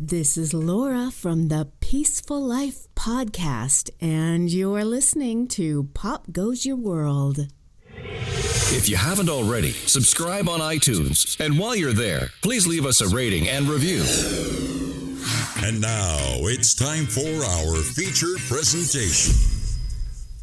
This is Laura from the Peaceful Life podcast, and you're listening to Pop Goes Your World. If you haven't already, subscribe on iTunes. And while you're there, please leave us a rating and review. And now it's time for our feature presentation.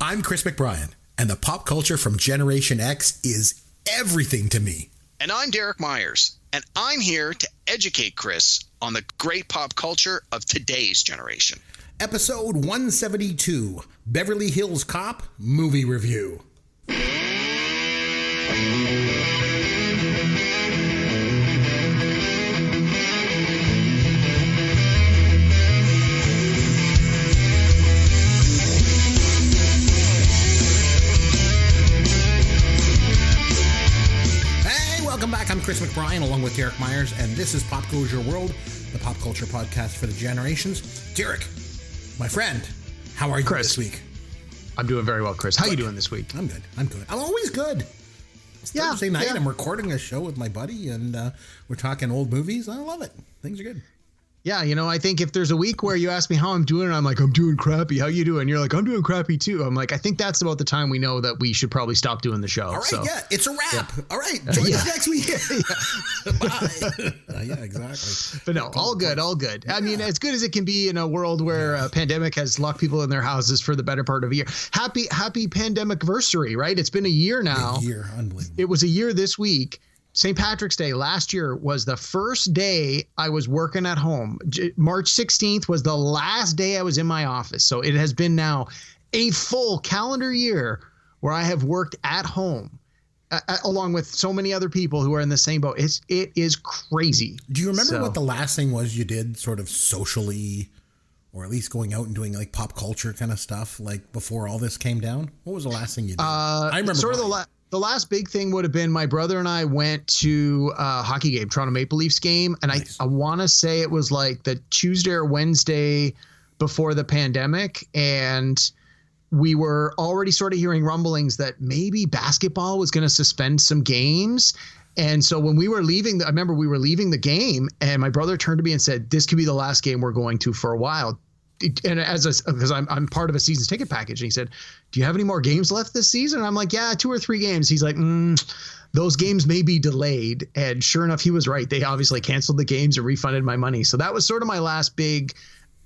I'm Chris McBrien, and the pop culture from Generation X is everything to me. And I'm Derek Myers, and I'm here to educate Chris on the great pop culture of today's generation. Episode 172, Beverly Hills Cop movie review. Welcome back. I'm Chris McBrien along with Derek Myers, and this is Pop Goes Your World, the pop culture podcast for the generations. Derek, my friend, how are you this week? I'm doing very well, Chris. How are you doing this week? I'm good. I'm always good. It's Thursday night. I'm recording a show with my buddy, and we're talking old movies. I love it. Things are good. Yeah, you know, I think if there's a week where you ask me how I'm doing, I'm like, I'm doing crappy. How you doing? You're like, I'm doing crappy too. I'm like, I think that's about the time we know that we should probably stop doing the show. All right, so. Yeah, it's a wrap. Yeah. All right, join us next week. Bye. Yeah, exactly. But no, all good. Yeah. I mean, as good as it can be in a world where a pandemic has locked people in their houses for the better part of a year. Happy pandemic-versary, right? It's been a year now. Unbelievable. It was a year this week. St. Patrick's Day last year was the first day I was working at home. March 16th was the last day I was in my office. So it has been now a full calendar year where I have worked at home along with so many other people who are in the same boat. It is crazy. Do you remember what the last thing was you did sort of socially, or at least going out and doing like pop culture kind of stuff, like before all this came down? What was the last thing you did? I remember sort of the last big thing would have been my brother and I went to a hockey game, Toronto Maple Leafs game. And nice. I want to say it was like the Tuesday or Wednesday before the pandemic. And we were already sort of hearing rumblings that maybe basketball was going to suspend some games. And so when we were leaving, I remember we were leaving the game and my brother turned to me and said, this could be the last game we're going to for a while. And because I'm part of a season's ticket package, and he said, do you have any more games left this season? And I'm like, yeah, 2 or 3 games. He's like, those games may be delayed. And sure enough, he was right. They obviously canceled the games and refunded my money. So that was sort of my last big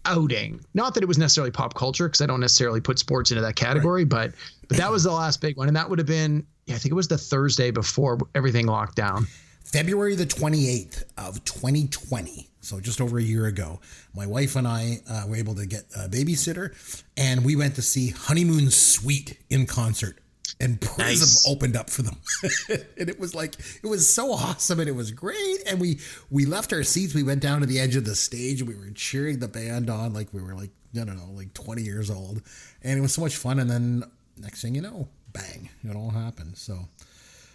outing. Not that it was necessarily pop culture, because I don't necessarily put sports into that category, right. but that was the last big one. And that would have been, I think it was the Thursday before everything locked down. February the 28th of 2020. So just over a year ago, my wife and I were able to get a babysitter, and we went to see Honeymoon Suite in concert, and Prism opened up for them. And it was so awesome, and it was great. And we left our seats. We went down to the edge of the stage, and we were cheering the band on like we were like, I don't know, like 20 years old. And it was so much fun. And then next thing you know, bang, it all happened. So.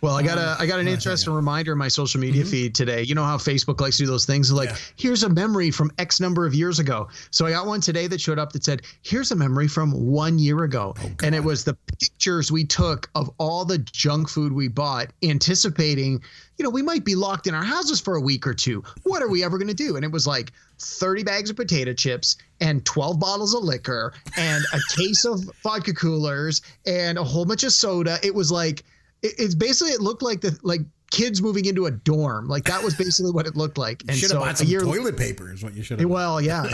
Well, I got an interesting reminder in my social media feed today. You know how Facebook likes to do those things like, here's a memory from X number of years ago. So I got one today that showed up that said, here's a memory from 1 year ago. And it was the pictures we took of all the junk food we bought, anticipating, we might be locked in our houses for a week or two. What are we ever going to do? And it was like 30 bags of potato chips and 12 bottles of liquor and a case of vodka coolers and a whole bunch of soda. It was like, it's basically, it looked like kids moving into a dorm. Like that was basically what it looked like. And should have bought some toilet paper is what you should have. Well, yeah.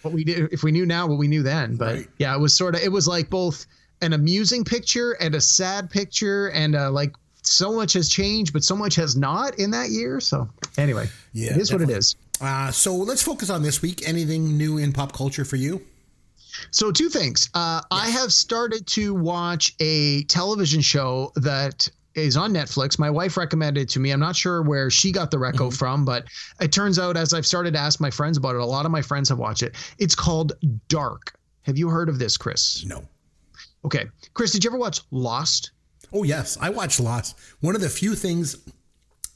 What we did, if we knew now what we knew then, but yeah, it was like both an amusing picture and a sad picture, and like so much has changed, but so much has not in that year. So anyway, it is what it is. So let's focus on this week. Anything new in pop culture for you? So 2 things. I have started to watch a television show that is on Netflix. My wife recommended it to me. I'm not sure where she got the reco from, but it turns out as I've started to ask my friends about it, a lot of my friends have watched it. It's called Dark. Have you heard of this, Chris? No. Okay. Chris, did you ever watch Lost? Oh, yes. I watched Lost. One of the few things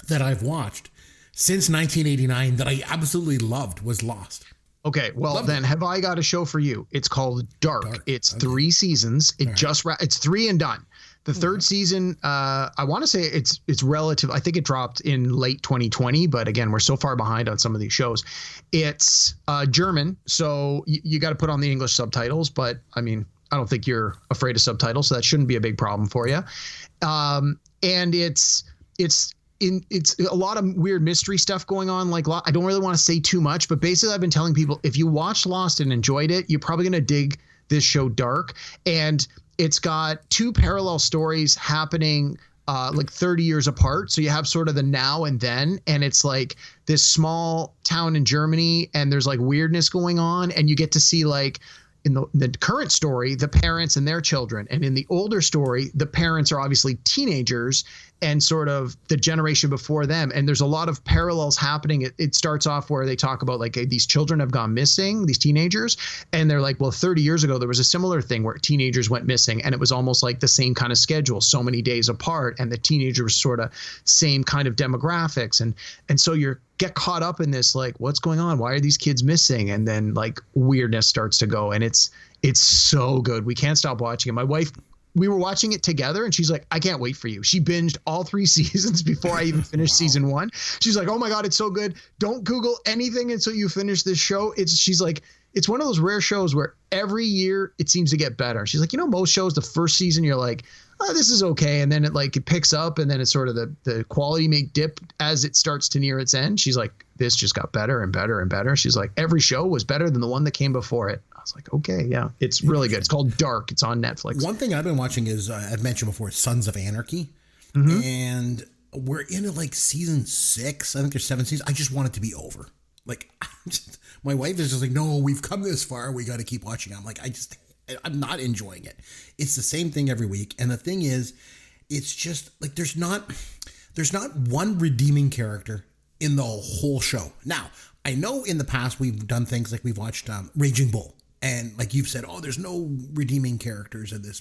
that I've watched since 1989 that I absolutely loved was Lost. Okay, well then have I got a show for you. It's called Dark. It's 3 seasons. It's 3 and done. The third season, I want to say it's relative. I think it dropped in late 2020, but again, we're so far behind on some of these shows. It's German, so you got to put on the English subtitles. But I mean, I don't think you're afraid of subtitles, so that shouldn't be a big problem for you. And it's a lot of weird mystery stuff going on. Like, I don't really want to say too much, but basically I've been telling people, if you watched Lost and enjoyed it, you're probably going to dig this show Dark. And it's got two parallel stories happening like 30 years apart. So you have sort of the now and then, and it's like this small town in Germany, and there's like weirdness going on, and you get to see like in the current story, the parents and their children. And in the older story, the parents are obviously teenagers and sort of the generation before them. And there's a lot of parallels happening. It starts off where they talk about like, hey, these children have gone missing, these teenagers. And they're like, well, 30 years ago, there was a similar thing where teenagers went missing, and it was almost like the same kind of schedule, so many days apart. And the teenagers sort of same kind of demographics. And so you get caught up in this, like, what's going on? Why are these kids missing? And then like weirdness starts to go, and it's so good. We can't stop watching it. My wife, we were watching it together, and she's like, I can't wait for you. She binged all 3 seasons before I even finished season 1. She's like, oh my God, it's so good. Don't Google anything until you finish this show. She's like, it's one of those rare shows where every year it seems to get better. She's like, most shows, the first season, you're like, oh, this is okay. And then it picks up, and then it's sort of the quality may dip as it starts to near its end. She's like, this just got better and better and better. She's like, every show was better than the one that came before it. I was like, okay, yeah, it's really good. It's called Dark. It's on Netflix. One thing I've been watching is, I've mentioned before, Sons of Anarchy. And we're into like season 6. I think there's 7 seasons. I just want it to be over. Like, my wife is just like, no, we've come this far. We got to keep watching. I'm like, I'm not enjoying it. It's the same thing every week. And the thing is, it's just like, there's not one redeeming character in the whole show. Now, I know in the past we've done things like we've watched Raging Bull. And like you've said, oh, there's no redeeming characters in this.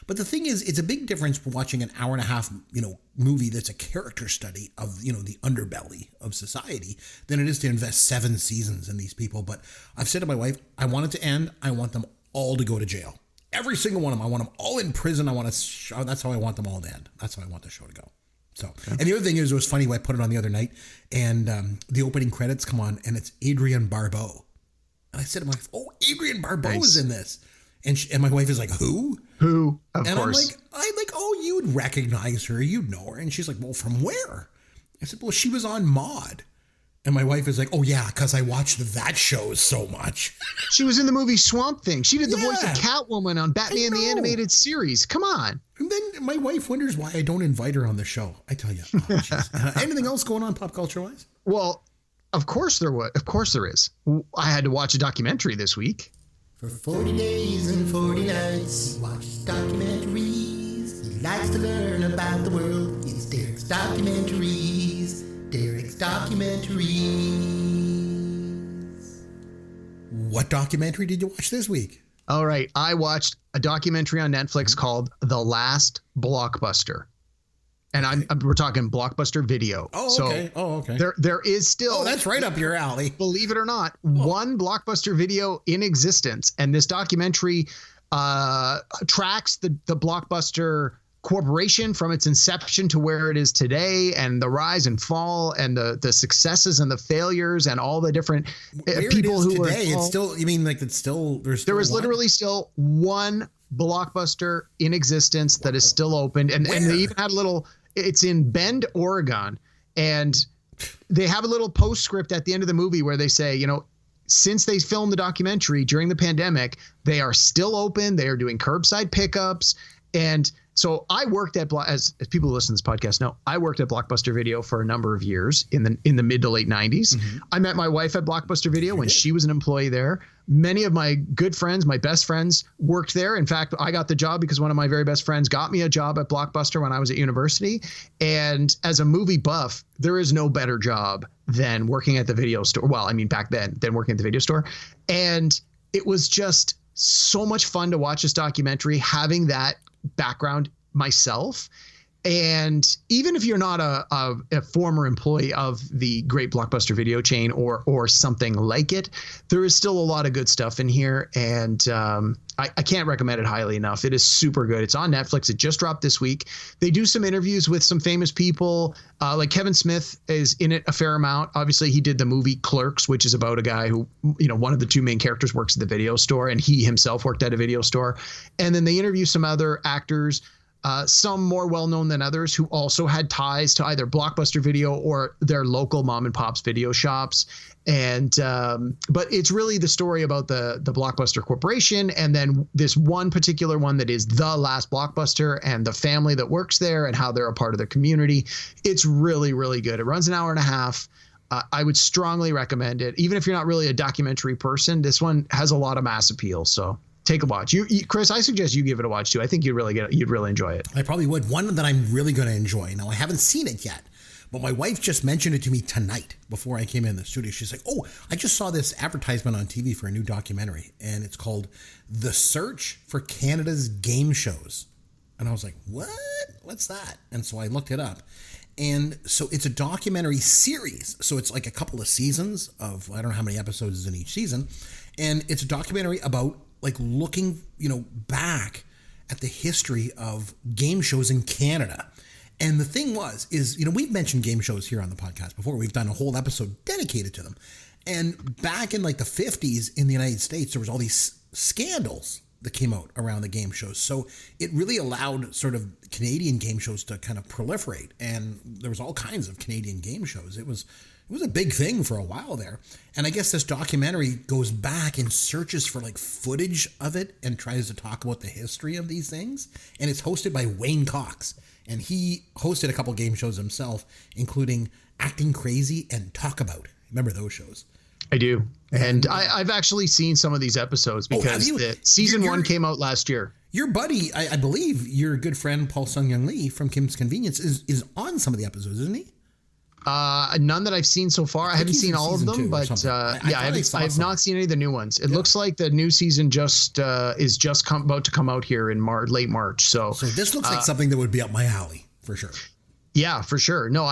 But the thing is, it's a big difference for watching an hour and a half, movie that's a character study of, the underbelly of society than it is to invest 7 seasons in these people. But I've said to my wife, I want it to end. I want them all to go to jail. Every single one of them. I want them all in prison. That's how I want them all to end. That's how I want the show to go. So, and the other thing is, it was funny. I put it on the other night, and the opening credits come on, and it's Adrienne Barbeau. And I said to my wife, oh, Adrienne Barbeau is in this. And my wife is like, who? Who? Of course. I'm like, oh, you'd recognize her. You'd know her. And she's like, well, from where? I said, well, she was on Maude. And my wife is like, oh, yeah, because I watched that show so much. She was in the movie Swamp Thing. She did the voice of Catwoman on Batman the Animated Series. Come on. And then my wife wonders why I don't invite her on the show. I tell you. Oh, anything else going on pop culture-wise? Well, of course there was. Of course there is. I had to watch a documentary this week. For 40 days and 40 nights, he watches documentaries. He likes to learn about the world. It's Derek's Documentaries. Derek's Documentaries. What documentary did you watch this week? All right. I watched a documentary on Netflix called The Last Blockbuster. And we're talking Blockbuster Video. Oh, okay. Okay. There is still. Oh, that's right up your alley. Believe it or not, one Blockbuster Video in existence, and this documentary tracks the Blockbuster Corporation from its inception to where it is today, and the rise and fall, and the successes and the failures, and all the different people who were today. It's still. You mean like it's still? There is literally still one Blockbuster in existence that is still open, and they even had a little. It's in Bend, Oregon, and they have a little postscript at the end of the movie where they say, since they filmed the documentary during the pandemic, they are still open. They are doing curbside pickups. And so I worked at, as people who listen to this podcast know, I worked at Blockbuster Video for a number of years in the mid to late 90s. Mm-hmm. I met my wife at Blockbuster Video when she was an employee there. Many of my good friends, my best friends, worked there. In fact, I got the job because one of my very best friends got me a job at Blockbuster when I was at university. And as a movie buff, there is no better job than working at the video store. Well, I mean, back then, than working at the video store. And it was just so much fun to watch this documentary, having that background myself. And even if you're not a former employee of the great Blockbuster video chain or something like it, there is still a lot of good stuff in here. And I can't recommend it highly enough. It is super good. It's on Netflix. It just dropped this week. They do some interviews with some famous people. Like Kevin Smith is in it a fair amount. Obviously, he did the movie Clerks, which is about a guy who, one of the two main characters works at the video store, and he himself worked at a video store. And then they interview some other actors, some more well-known than others, who also had ties to either Blockbuster Video or their local mom and pop's video shops. And but it's really the story about the Blockbuster Corporation, and then this one particular one that is the last Blockbuster and the family that works there and how they're a part of the community. It's really, really good. It runs an hour and a half. I would strongly recommend it. Even if you're not really a documentary person, this one has a lot of mass appeal. So take a watch. Chris, I suggest you give it a watch too. I think you'd really enjoy it. I probably would. One that I'm really going to enjoy. Now, I haven't seen it yet, but my wife just mentioned it to me tonight before I came in the studio. She's like, "Oh, I just saw this advertisement on TV for a new documentary, and it's called The Search for Canada's Game Shows." And I was like, "What? What's that?" And so I looked it up. And so it's a documentary series. So it's like a couple of seasons of, I don't know how many episodes is in each season. And it's a documentary about like looking, back at the history of game shows in Canada. And the thing is, we've mentioned game shows here on the podcast before. We've done a whole episode dedicated to them. And back in like the 50s in the United States, there was all these scandals that came out around the game shows. So it really allowed sort of Canadian game shows to kind of proliferate. And there was all kinds of Canadian game shows. It was a big thing for a while there. And I guess this documentary goes back and searches for like footage of it and tries to talk about the history of these things. And it's hosted by Wayne Cox. And he hosted a couple game shows himself, including Acting Crazy and Talk About. Remember those shows? I do. And I've actually seen some of these episodes because season one came out last year. Your buddy, I believe your good friend Paul Sung-Young Lee from Kim's Convenience is on some of the episodes, isn't he? None that I've seen so far. I haven't seen all of them, but I have not seen any of the new ones. It looks like the new season is about to come out here in late March. So this looks like something that would be up my alley for sure. Yeah, for sure. No,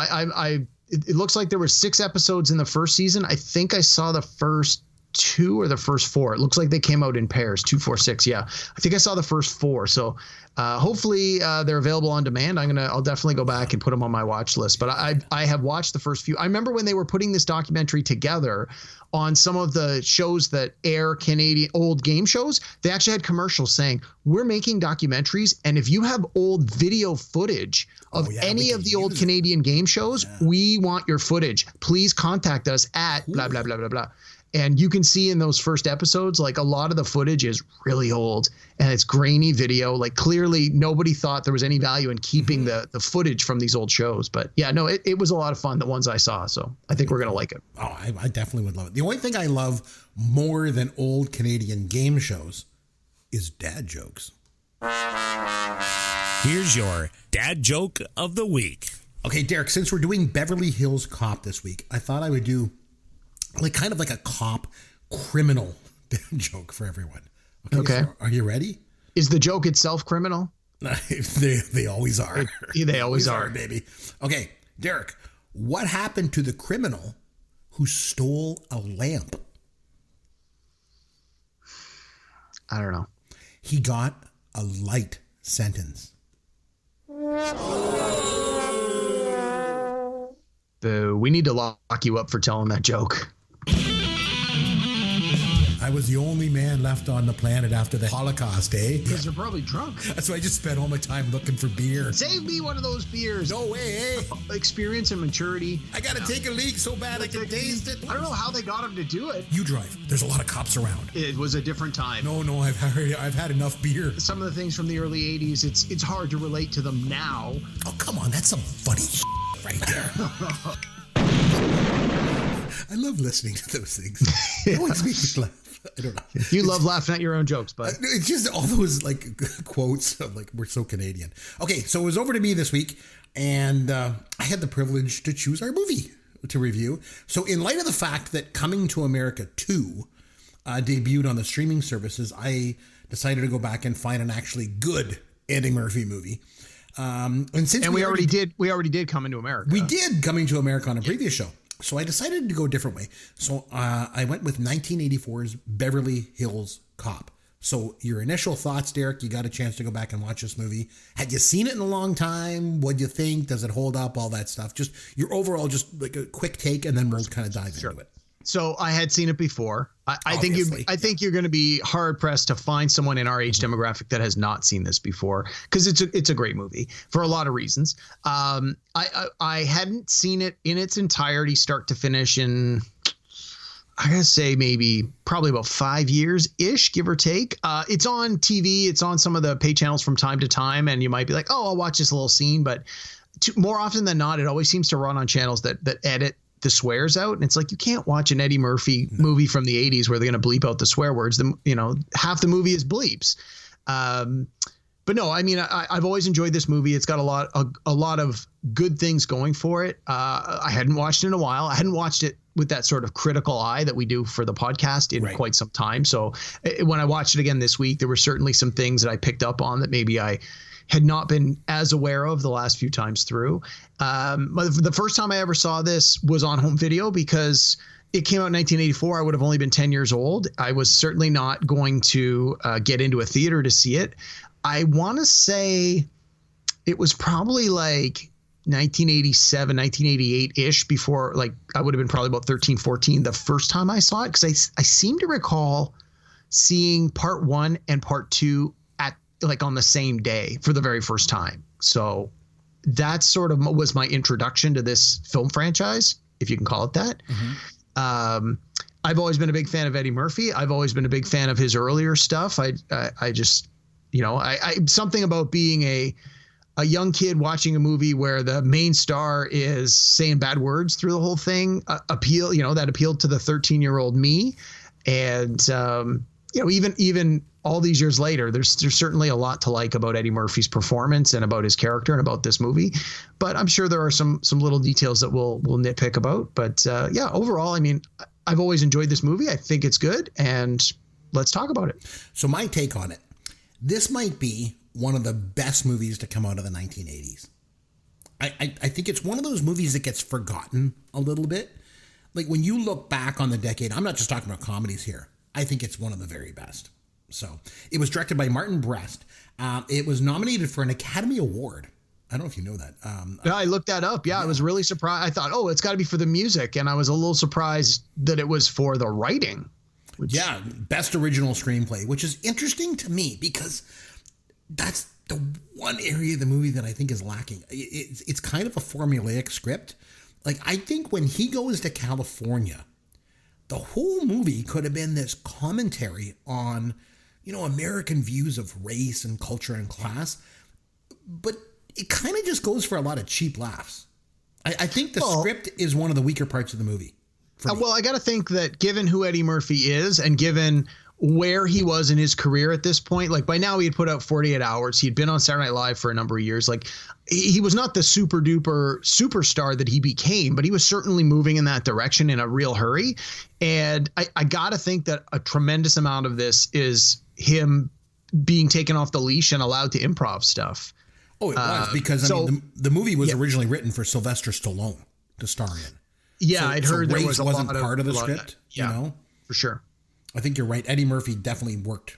it looks like there were 6 episodes in the first season. I think I saw the first 2 or the first 4. It looks like they came out in pairs, 2, 4, 6. Yeah, I think I saw the first 4. So hopefully they're available on demand. I'll definitely go back and put them on my watch list. But I have watched the first few. I remember when they were putting this documentary together on some of the shows that air Canadian old game shows, they actually had commercials saying, "We're making documentaries, and if you have old video footage of any of the old Canadian game shows, we want your footage. Please contact us at blah, blah, blah, blah, blah." And you can see in those first episodes, like a lot of the footage is really old and it's grainy video. Like clearly nobody thought there was any value in keeping the footage from these old shows. But yeah, no, it was a lot of fun, the ones I saw. So I think we're going to like it. Oh, I definitely would love it. The only thing I love more than old Canadian game shows is dad jokes. Here's your dad joke of the week. Okay, Derek, since we're doing Beverly Hills Cop this week, I thought I would do kind of like a cop criminal joke for everyone. Okay. So are you ready? Is the joke itself criminal? They always are. They always are, baby. Okay, Derek, what happened to the criminal who stole a lamp? I don't know. He got a light sentence. We need to lock you up for telling that joke. I was the only man left on the planet after the Holocaust, eh? Because you're probably drunk. That's why I just spent all my time looking for beer. Save me one of those beers. No way, eh? Experience and maturity. I gotta take a leak so bad I can taste it. I don't know how they got him to do it. You drive. There's a lot of cops around. It was a different time. No, I've had enough beer. Some of the things from the early 80s, it's hard to relate to them now. Oh, come on. That's some funny right there. I love listening to those things. It always makes me laugh. I don't know. You love laughing at your own jokes, bud. It's just all those like quotes of like, we're so Canadian. Okay, so it was over to me this week, and I had the privilege to choose our movie to review. So in light of the fact that Coming to America 2 debuted on the streaming services, I decided to go back and find an actually good Eddie Murphy movie. And we already did Coming to America. We did Coming to America on a previous show. So I decided to go a different way. So I went with 1984's Beverly Hills Cop. So your initial thoughts, Derek, you got a chance to go back and watch this movie. Had you seen it in a long time? What'd you think? Does it hold up? All that stuff. Just your overall, just like a quick take, and then we'll kind of dive into it. So I had seen it before. I think you're going to be hard pressed to find someone in our age demographic that has not seen this before, because it's a great movie for a lot of reasons. I hadn't seen it in its entirety, start to finish, in I gotta say probably about 5 years ish, give or take. It's on TV. It's on some of the pay channels from time to time, and you might be like, oh, I'll watch this little scene, but more often than not, it always seems to run on channels that edit the swears out, and it's like, you can't watch an Eddie Murphy movie from the 80s where they're going to bleep out the swear words. Half the movie is bleeps. But no, I mean, I've always enjoyed this movie. It's got a lot of good things going for it. I hadn't watched it in a while. I hadn't watched it with that sort of critical eye that we do for the podcast in quite some time. So when I watched it again this week, there were certainly some things that I picked up on that maybe I had not been as aware of the last few times through. The first time I ever saw this was on home video, because it came out in 1984. I would have only been 10 years old. I was certainly not going to get into a theater to see it. I want to say it was probably like 1987, 1988-ish, before, like, I would have been probably about 13, 14 the first time I saw it, because I seem to recall seeing part 1 and part 2 like on the same day for the very first time. So that sort of was my introduction to this film franchise, if you can call it that. Mm-hmm. I've always been a big fan of Eddie Murphy. I've always been a big fan of his earlier stuff. I just, something about being a young kid watching a movie where the main star is saying bad words through the whole thing, that appealed to the 13-year-old me. And, even all these years later, there's certainly a lot to like about Eddie Murphy's performance and about his character and about this movie. But I'm sure there are some little details that we'll nitpick about. But overall, I mean, I've always enjoyed this movie. I think it's good, and let's talk about it. So my take on it, this might be one of the best movies to come out of the 1980s. I think it's one of those movies that gets forgotten a little bit. Like, when you look back on the decade, I'm not just talking about comedies here. I think it's one of the very best. So it was directed by Martin Brest. It was nominated for an Academy Award. I don't know if you know that. I looked that up. Yeah, I was really surprised. I thought, it's got to be for the music. And I was a little surprised that it was for the writing. Best original screenplay, which is interesting to me, because that's the one area of the movie that I think is lacking. It's kind of a formulaic script. Like, I think when he goes to California, the whole movie could have been this commentary on, American views of race and culture and class. But it kind of just goes for a lot of cheap laughs. I think the script is one of the weaker parts of the movie. Well, I got to think that given who Eddie Murphy is, and given where he was in his career at this point, like, by now he had put out 48 Hours. He'd been on Saturday Night Live for a number of years. Like, he was not the super duper superstar that he became, but he was certainly moving in that direction in a real hurry. And I got to think that a tremendous amount of this is him being taken off the leash and allowed to improv stuff. Oh, it was, because the movie was originally written for Sylvester Stallone to star in. Yeah, I'd heard there was wasn't part of the script. For sure. I think you're right. Eddie Murphy definitely worked,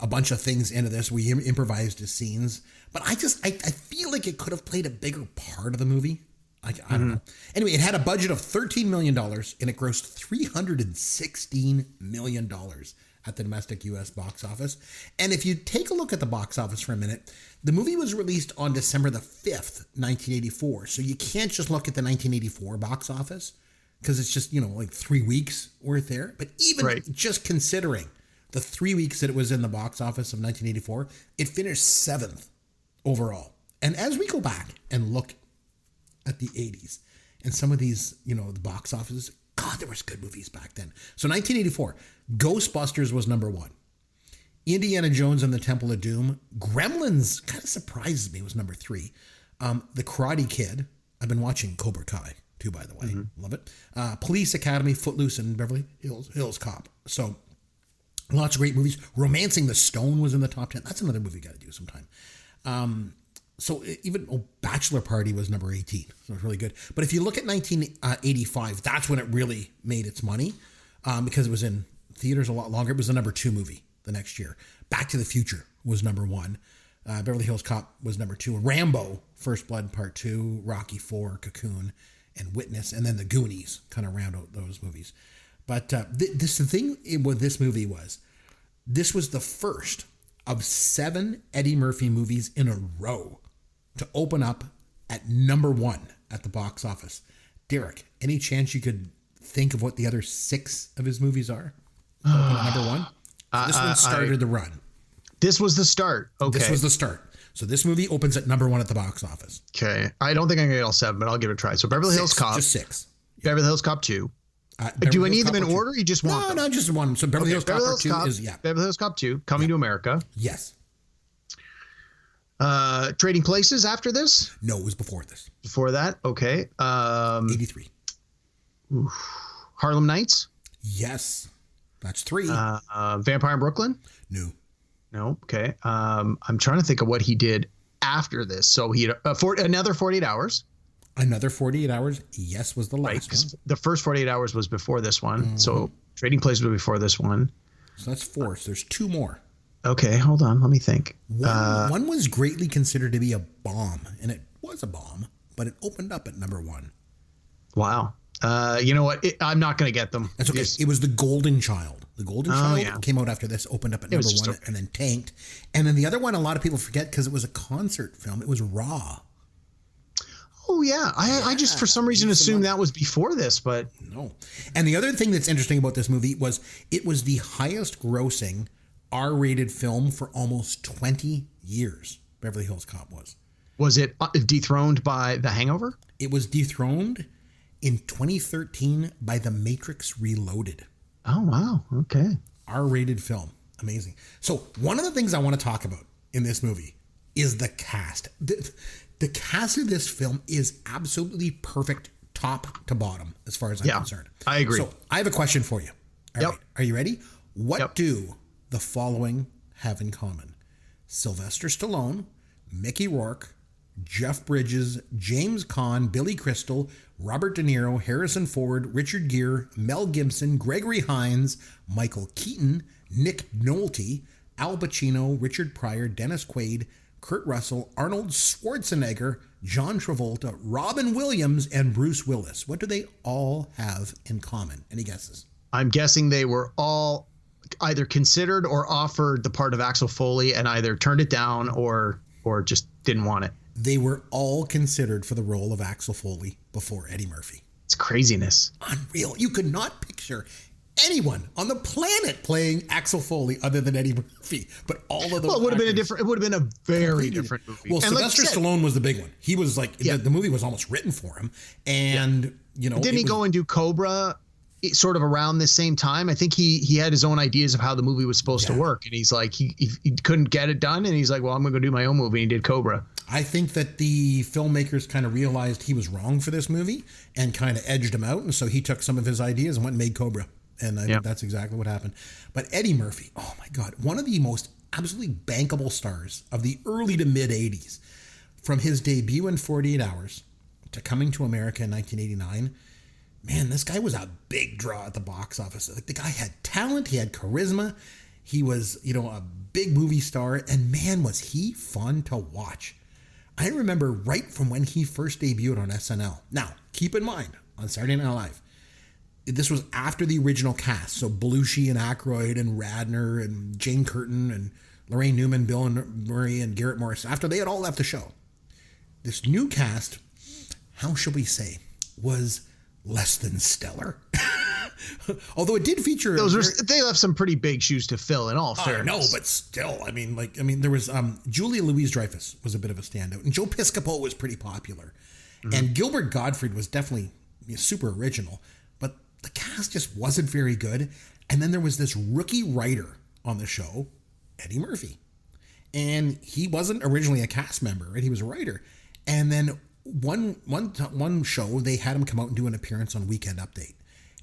a bunch of things into this. We improvised his scenes, but I feel like it could have played a bigger part of the movie. I don't know. Anyway, it had a budget of $13 million and it grossed $316 million at the domestic U.S. box office. And if you take a look at the box office for a minute, the movie was released on December the 5th, 1984. So you can't just look at the 1984 box office, because it's just, like 3 weeks worth there. But even just considering the 3 weeks that it was in the box office of 1984, it finished 7th overall. And as we go back and look at the 80s and some of these, the box offices, God, there was good movies back then. So 1984, Ghostbusters was number 1. Indiana Jones and the Temple of Doom. Gremlins kind of surprises me, was number 3. The Karate Kid. I've been watching Cobra Kai too, by the way. Mm-hmm. Love it. Police Academy, Footloose, and Beverly Hills Cop. So lots of great movies. Romancing the Stone was in the top 10. That's another movie you got to do sometime. even Bachelor Party was number 18. So it's really good. But if you look at 1985, that's when it really made its money because it was in theaters a lot longer. It was the number 2 movie the next year. Back to the Future was number 1. Beverly Hills Cop was number 2. Rambo, First Blood Part 2, Rocky 4, Cocoon, and Witness, and then the Goonies kind of round out those movies. But the thing with this movie was, this was the first of 7 Eddie Murphy movies in a row to open up at number 1 at the box office. Derek, any chance you could think of what the other 6 of his movies are? Number 1? So this one started the run. This was the start. Okay. This was the start. So this movie opens at number 1 at the box office. Okay. I don't think I'm going to get all 7, but I'll give it a try. So Beverly Hills Cop. Just 6. Beverly Hills Cop 2. Do I need them in order? Or you just want them? No, just one. So Beverly Hills Cop Part 2 is, Beverly Hills Cop 2, Coming to America. Yes. Trading Places after this? No, it was before this. Before that? Okay. 83. Harlem Nights? Yes. That's 3. Vampire in Brooklyn? No. No. Okay. I'm trying to think of what he did after this. So he had another 48 Hours. Another 48 Hours, yes, was the last one. The first 48 Hours was before this one. Mm-hmm. So Trading Places was before this one. So that's 4. So there's 2 more. Okay, hold on. Let me think. One was greatly considered to be a bomb, and it was a bomb, but it opened up at number 1. Wow. You know what? I'm not going to get them. That's okay. It was The Golden Child. The Golden Child came out after this, opened up at number 1, and then tanked. And then the other one, a lot of people forget because it was a concert film. It was Raw. Oh, yeah. I just, for some reason, assumed that was before this, but... No. And the other thing that's interesting about this movie was it was the highest grossing R-rated film for almost 20 years. Beverly Hills Cop was. Was it dethroned by The Hangover? It was dethroned in 2013 by The Matrix Reloaded. Oh, wow. Okay. R-rated film. Amazing. So one of the things I want to talk about in this movie is the cast. The cast of this film is absolutely perfect top to bottom as far as I'm concerned. I agree. So I have a question for you. All right. Are you ready? What do the following have in common? Sylvester Stallone, Mickey Rourke, Jeff Bridges, James Caan, Billy Crystal, Robert De Niro, Harrison Ford, Richard Gere, Mel Gibson, Gregory Hines, Michael Keaton, Nick Nolte, Al Pacino, Richard Pryor, Dennis Quaid, Kurt Russell, Arnold Schwarzenegger, John Travolta, Robin Williams, and Bruce Willis. What do they all have in common? Any guesses? I'm guessing they were all either considered or offered the part of Axel Foley and either turned it down or just didn't want it. They were all considered for the role of Axel Foley before Eddie Murphy. It's craziness. Unreal. You could not picture anyone on the planet playing Axel Foley other than Eddie Murphy, but all of those. Well, it would have been a very different movie. Well, and Sylvester Stallone was the big one. He was like the movie was almost written for him, and didn't he go and do Cobra sort of around the same time? I think he had his own ideas of how the movie was supposed to work, and he's like he couldn't get it done, and he's like, well, I'm going to go do my own movie, and he did Cobra. I think that the filmmakers kind of realized he was wrong for this movie and kind of edged him out, and so he took some of his ideas and went and made Cobra. And I think that's exactly what happened. But Eddie Murphy, oh my God, one of the most absolutely bankable stars of the early to mid 80s. From his debut in 48 Hours to Coming to America in 1989, man, this guy was a big draw at the box office. Like, the guy had talent, he had charisma, he was, a big movie star, and man, was he fun to watch. I remember right from when he first debuted on SNL. Now, keep in mind, on Saturday Night Live, this was after the original cast. So Belushi and Aykroyd and Radner and Jane Curtin and Lorraine Newman, Bill and Murray and Garrett Morris, after they had all left the show. This new cast, how shall we say, was less than stellar. Although it did feature... They left some pretty big shoes to fill, in all fairness. I know, but still, there was... Julia Louis-Dreyfus was a bit of a standout, and Joe Piscopo was pretty popular. Mm-hmm. And Gilbert Gottfried was definitely super original, but the cast just wasn't very good. And then there was this rookie writer on the show, Eddie Murphy. And he wasn't originally a cast member, right? He was a writer. And then one show, they had him come out and do an appearance on Weekend Update.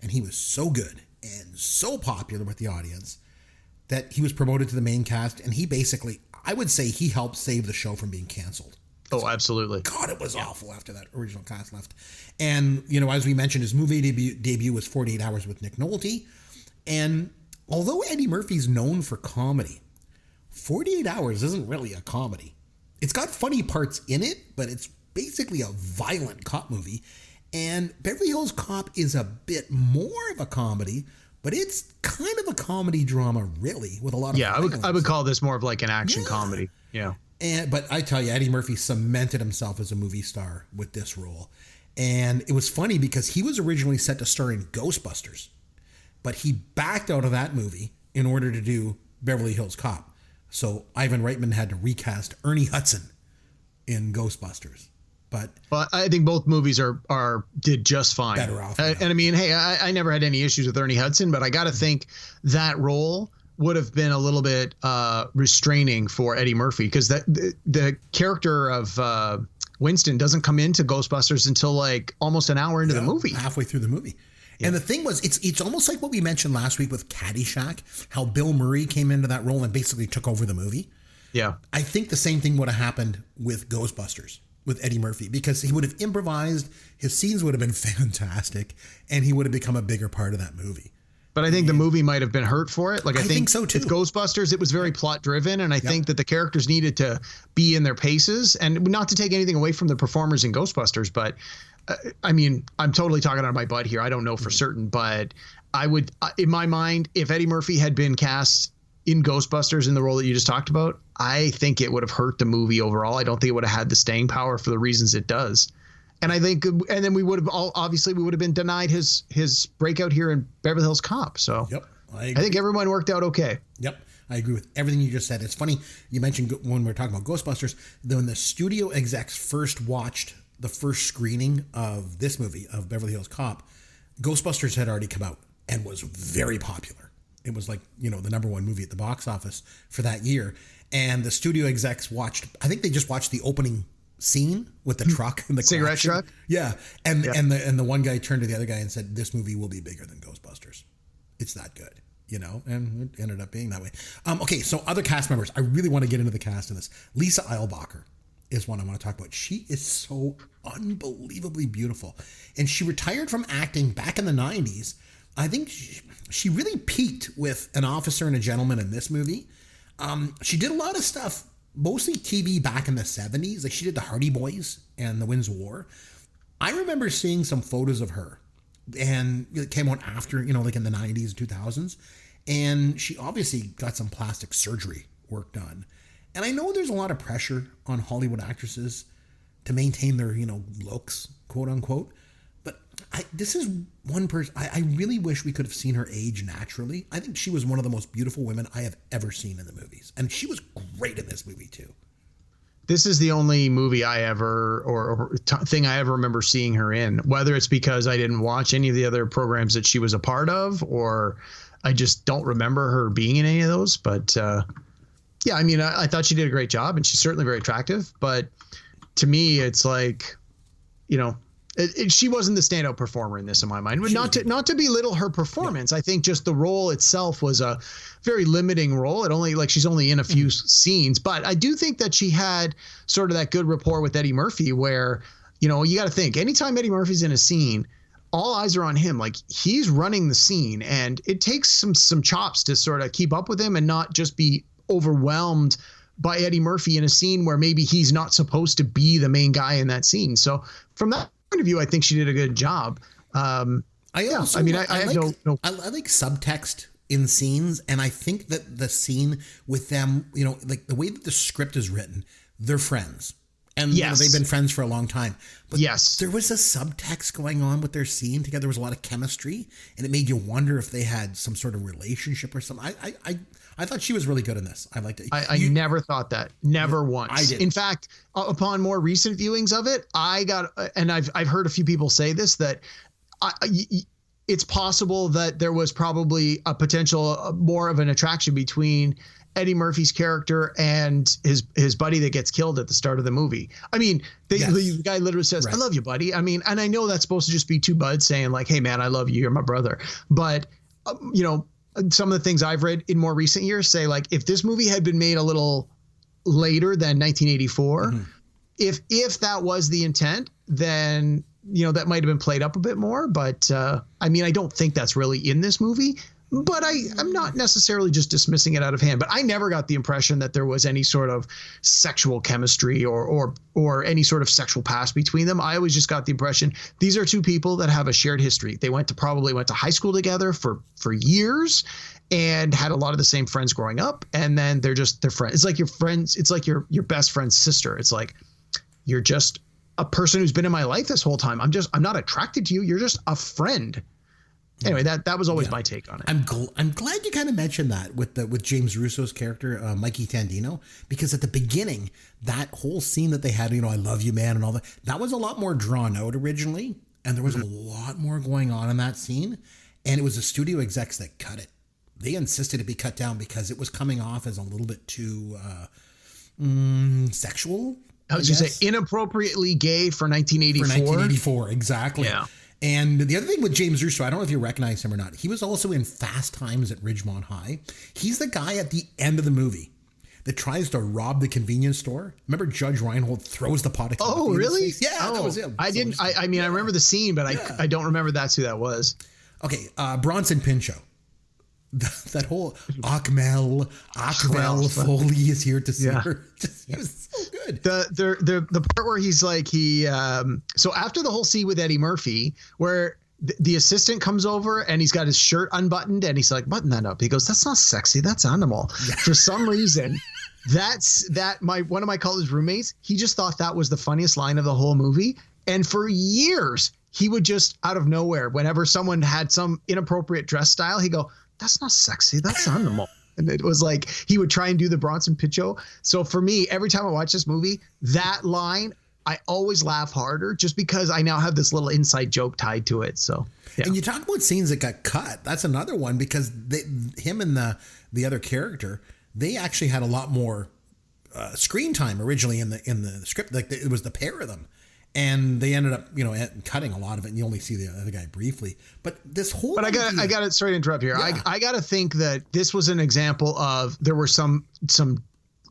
And he was so good and so popular with the audience that he was promoted to the main cast. And he basically, I would say he helped save the show from being canceled. Oh, absolutely. God, it was awful after that original cast left. And, as we mentioned, his movie debut was 48 Hours with Nick Nolte. And although Eddie Murphy's known for comedy, 48 Hours isn't really a comedy. It's got funny parts in it, but it's basically a violent cop movie. And Beverly Hills Cop is a bit more of a comedy, but it's kind of a comedy drama, really, with a lot of violence. I would call this more of like an action comedy. Yeah. But I tell you, Eddie Murphy cemented himself as a movie star with this role. And it was funny because he was originally set to star in Ghostbusters, but he backed out of that movie in order to do Beverly Hills Cop. So Ivan Reitman had to recast Ernie Hudson in Ghostbusters. But I think both movies did just fine. Better off. And I mean, hey, I never had any issues with Ernie Hudson, but I got to think that role would have been a little bit restraining for Eddie Murphy, because the character of Winston doesn't come into Ghostbusters until like almost an hour into the movie. Halfway through the movie. Yeah. And the thing was, it's almost like what we mentioned last week with Caddyshack, how Bill Murray came into that role and basically took over the movie. Yeah. I think the same thing would have happened with Ghostbusters, with Eddie Murphy, because he would have improvised, his scenes would have been fantastic, and he would have become a bigger part of that movie. But I think the movie might have been hurt for it. Like I think so too. With Ghostbusters, it was very plot driven, and I think that the characters needed to be in their paces, and not to take anything away from the performers in Ghostbusters, but I mean, I'm totally talking out of my butt here. I don't know for certain, but I would, in my mind, if Eddie Murphy had been cast in Ghostbusters in the role that you just talked about, I think it would have hurt the movie overall. I don't think it would have had the staying power for the reasons it does. And I think, and then we would have been denied his breakout here in Beverly Hills Cop. So yep, I think everyone worked out okay. Yep, I agree with everything you just said. It's funny, you mentioned when we were talking about Ghostbusters, when the studio execs first watched the first screening of this movie, of Beverly Hills Cop, Ghostbusters had already come out and was very popular. It was like, the number one movie at the box office for that year. And the studio execs I think they just watched the opening scene with the truck and the cigarette truck. Yeah. And the one guy turned to the other guy and said, "This movie will be bigger than Ghostbusters. It's that good." And it ended up being that way. Okay. So other cast members, I really want to get into the cast in this. Lisa Eilbacher is one I want to talk about. She is so unbelievably beautiful. And she retired from acting back in the 90s. I think she really peaked with An Officer and a Gentleman in this movie. She did a lot of stuff, mostly TV back in the 70s. Like she did The Hardy Boys and The Winds of War. I remember seeing some photos of her, and it came out after, like in the 90s, 2000s. And she obviously got some plastic surgery work done. And I know there's a lot of pressure on Hollywood actresses to maintain their, looks, quote unquote. But this is one person, I really wish we could have seen her age naturally. I think she was one of the most beautiful women I have ever seen in the movies. And she was great in this movie too. This is the only movie I ever, or thing I ever remember seeing her in, whether it's because I didn't watch any of the other programs that she was a part of, or I just don't remember her being in any of those. But yeah, I mean, I thought she did a great job, and she's certainly very attractive. But to me, it's like, she wasn't the standout performer in this, in my mind. Not to belittle her performance. I think just the role itself was a very limiting role. She's only in a few scenes, but I do think that she had sort of that good rapport with Eddie Murphy, where, you got to think, anytime Eddie Murphy's in a scene, all eyes are on him. Like, he's running the scene, and it takes some chops to sort of keep up with him and not just be overwhelmed by Eddie Murphy in a scene where maybe he's not supposed to be the main guy in that scene. So from that point of view, I think she did a good job. I like subtext in scenes, and I think that the scene with them, like the way that the script is written, they're friends. And they've been friends for a long time. But there was a subtext going on with their scene together. There was a lot of chemistry, and it made you wonder if they had some sort of relationship or something. I thought she was really good in this. I liked it. I never thought that. Never once. I did. In fact, upon more recent viewings of it, and I've heard a few people say this, that it's possible that there was probably a potential more of an attraction between Eddie Murphy's character and his buddy that gets killed at the start of the movie. I mean, the guy literally says, "I love you, buddy." I mean, and I know that's supposed to just be two buds saying like, "Hey man, I love you. You're my brother." But, some of the things I've read in more recent years say, like, if this movie had been made a little later than 1984, if that was the intent, then that might have been played up a bit more. But I mean, I don't think that's really in this movie. But I'm not necessarily just dismissing it out of hand. But I never got the impression that there was any sort of sexual chemistry or any sort of sexual past between them. I always just got the impression these are two people that have a shared history. They probably went to high school together for years and had a lot of the same friends growing up. And then they're friends. It's like your friends. It's like your best friend's sister. It's like you're just a person who's been in my life this whole time. I'm not attracted to you. You're just a friend. Anyway, that was always my take on it. I'm glad you kind of mentioned that with James Russo's character, Mikey Tandino, because at the beginning, that whole scene that they had, I love you, man, and all that was a lot more drawn out originally, and there was a lot more going on in that scene, and it was the studio execs that cut it. They insisted it be cut down because it was coming off as a little bit too sexual. I was going to say inappropriately gay for 1984. For 1984, exactly. Yeah. And the other thing with James Russo, I don't know if you recognize him or not. He was also in Fast Times at Ridgemont High. He's the guy at the end of the movie that tries to rob the convenience store. Remember Judge Reinhold throws the pot of coffee? Oh, really? Yeah, that was him. I didn't. I mean, I remember the scene, but I don't remember that's who that was. Okay, Bronson Pinchot. That whole Akmel Foley is here to see her. He was so good. The part where he's like so after the whole scene with Eddie Murphy where the assistant comes over and he's got his shirt unbuttoned and he's like, button that up. He goes, that's not sexy, that's animal. Yeah. For some reason, one of my college roommates, he just thought that was the funniest line of the whole movie. And for years, he would just out of nowhere, whenever someone had some inappropriate dress style, he'd go, that's not sexy, that's animal. And it was like he would try and do the Bronson Pinchot. So for me, every time I watch this movie, that line, I always laugh harder just because I now have this little inside joke tied to it. So, yeah. And you talk about scenes that got cut. That's another one because him and the other character, they actually had a lot more screen time originally in the script. Like it was the pair of them. And they ended up, cutting a lot of it, and you only see the other guy briefly. But this whole, I got to sorry to interrupt here. Yeah. I got to think that this was an example of there were some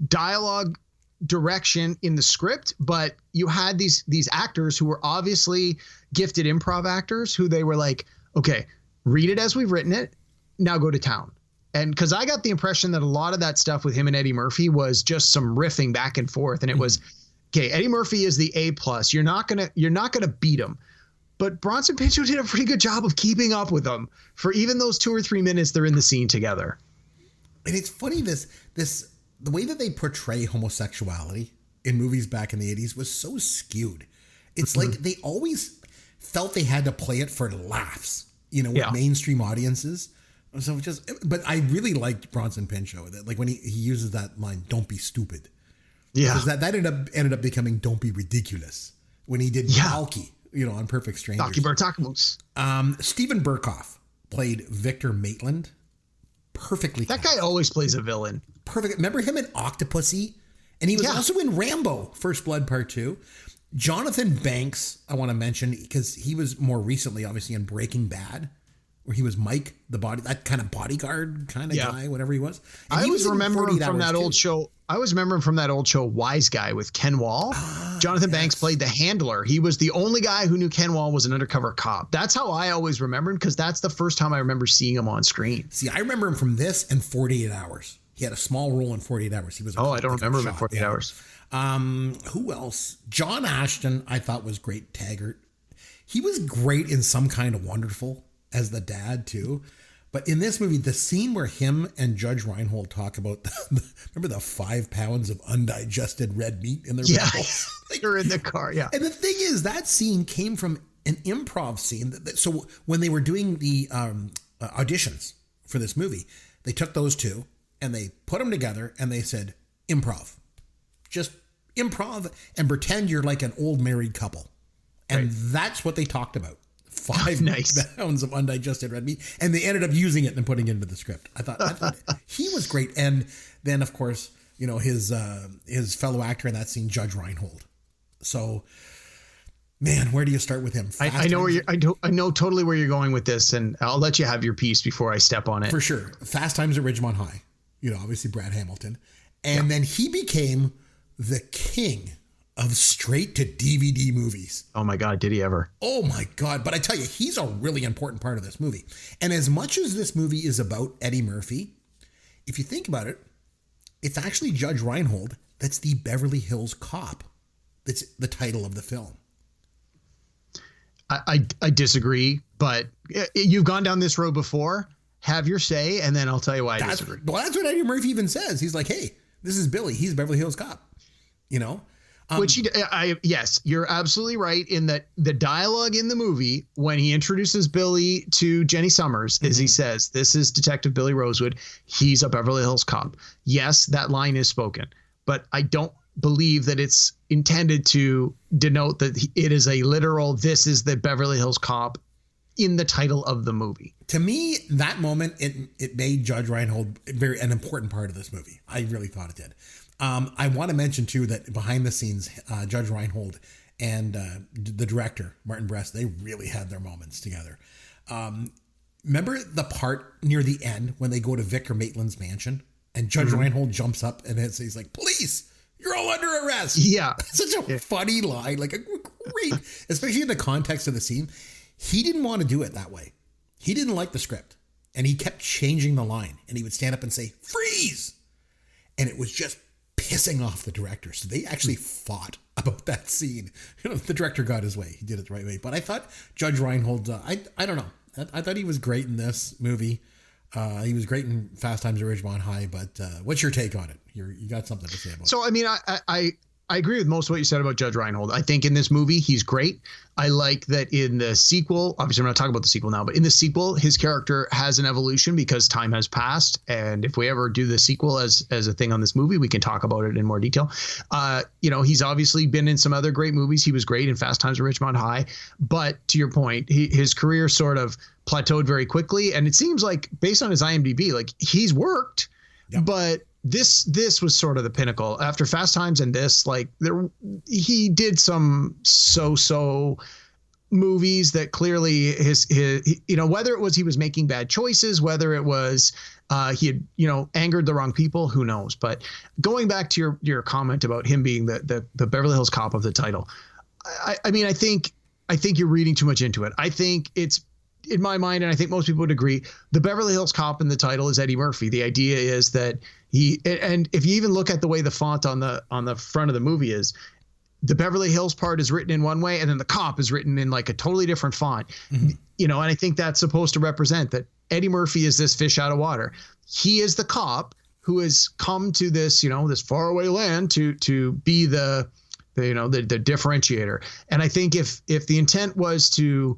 dialogue direction in the script, but you had these actors who were obviously gifted improv actors who they were like, okay, read it as we've written it, now go to town. And because I got the impression that a lot of that stuff with him and Eddie Murphy was just some riffing back and forth, and it was. Okay, Eddie Murphy is the A+. You're not gonna beat him, but Bronson Pinchot did a pretty good job of keeping up with him for even those 2 or 3 minutes they're in the scene together. And it's funny the way that they portray homosexuality in movies back in the 80s was so skewed. It's like they always felt they had to play it for laughs, with mainstream audiences. So but I really liked Bronson Pinchot. That like when he uses that line, "Don't be stupid." Yeah, because that ended up becoming "Don't be ridiculous" when he did Balky, on Perfect Strangers. Stephen Burkoff played Victor Maitland perfectly. That guy always plays a villain. Perfect. Remember him in Octopussy, and he was also in Rambo: First Blood Part 2. Jonathan Banks, I want to mention because he was more recently, obviously, in Breaking Bad, where he was Mike, that kind of bodyguard kind of guy, whatever he was. And I always remember him from that old show. I always remember him from that old show, Wise Guy, with Ken Wall. Jonathan Banks played the handler. He was the only guy who knew Ken Wall was an undercover cop. That's how I always remember him, because that's the first time I remember seeing him on screen. See, I remember him from this and 48 Hours. He had a small role in 48 Hours. He was I don't remember him in 48 Hours. Who else? John Ashton, I thought was great. Taggart. He was great in Some Kind of Wonderful as the dad too. But in this movie, the scene where him and Judge Reinhold talk about, remember the 5 pounds of undigested red meat in their mouths? They're in the car, yeah. And the thing is, that scene came from an improv scene. So when they were doing the auditions for this movie, they took those two and they put them together and they said, improv. Just improv and pretend you're like an old married couple. And that's what they talked about. 5 pounds of undigested red meat, and they ended up using it and putting it into the script. I thought he was great, and then of course his fellow actor in that scene, Judge Reinhold. So, man, where do you start with him? I know totally where you're going with this, and I'll let you have your piece before I step on it. For sure, Fast Times at Ridgemont High. Obviously Brad Hamilton, and then he became the king of straight to DVD movies. Oh my God, did he ever? Oh my God. But I tell you, he's a really important part of this movie. And as much as this movie is about Eddie Murphy, if you think about it, it's actually Judge Reinhold that's the Beverly Hills Cop. That's the title of the film. I disagree, but you've gone down this road before. Have your say, and then I'll tell you why I disagree. Well, that's what Eddie Murphy even says. He's like, hey, this is Billy. He's Beverly Hills Cop. You know? Which yes, you're absolutely right in that the dialogue in the movie when he introduces Billy to Jenny Summers is he says, this is Detective Billy Rosewood. He's a Beverly Hills Cop. Yes, that line is spoken, but I don't believe that it's intended to denote that it is a literal, this is the Beverly Hills Cop in the title of the movie. To me, that moment, it made Judge Reinhold an important part of this movie. I really thought it did. I want to mention too that behind the scenes, Judge Reinhold and the director, Martin Brest, they really had their moments together. Remember the part near the end when they go to Victor Maitland's mansion and Judge Reinhold jumps up and he's like, police, you're all under arrest. Yeah. Such a funny line, like a great, especially in the context of the scene. He didn't want to do it that way. He didn't like the script and he kept changing the line and he would stand up and say, freeze. And it was just pissing off the director. So they actually fought about that scene. You know, the director got his way. He did it the right way. But I thought Judge Reinhold, I don't know. I thought he was great in this movie. He was great in Fast Times at Ridgemont High. But what's your take on it? You got something to say about it. So, I mean, I agree with most of what you said about Judge Reinhold. I think in this movie, he's great. I like that in the sequel, obviously I'm not talking about the sequel now, but in the sequel, his character has an evolution because time has passed. And if we ever do the sequel as a thing on this movie, we can talk about it in more detail. You know, he's obviously been in some other great movies. He was great in Fast Times at Ridgemont High. But to your point, his career sort of plateaued very quickly. And it seems like based on his IMDb, like he's worked, but this was sort of the pinnacle after Fast Times and this, like he did some so movies that clearly his, you know, whether it was he was making bad choices, whether it was he had, you know, angered the wrong people, who knows. But going back to your comment about him being the Beverly Hills Cop of the title, I mean, I think you're reading too much into it. I think it's, in my mind, and I think most people would agree, the Beverly Hills Cop in the title is Eddie Murphy. The idea is that and if you even look at the way the font on the front of the movie is, the Beverly Hills part is written in one way, and then the cop is written in like a totally different font. You know, and I think that's supposed to represent that Eddie Murphy is this fish out of water. He is the cop who has come to this, you know, this faraway land to be the differentiator. And I think if the intent was to,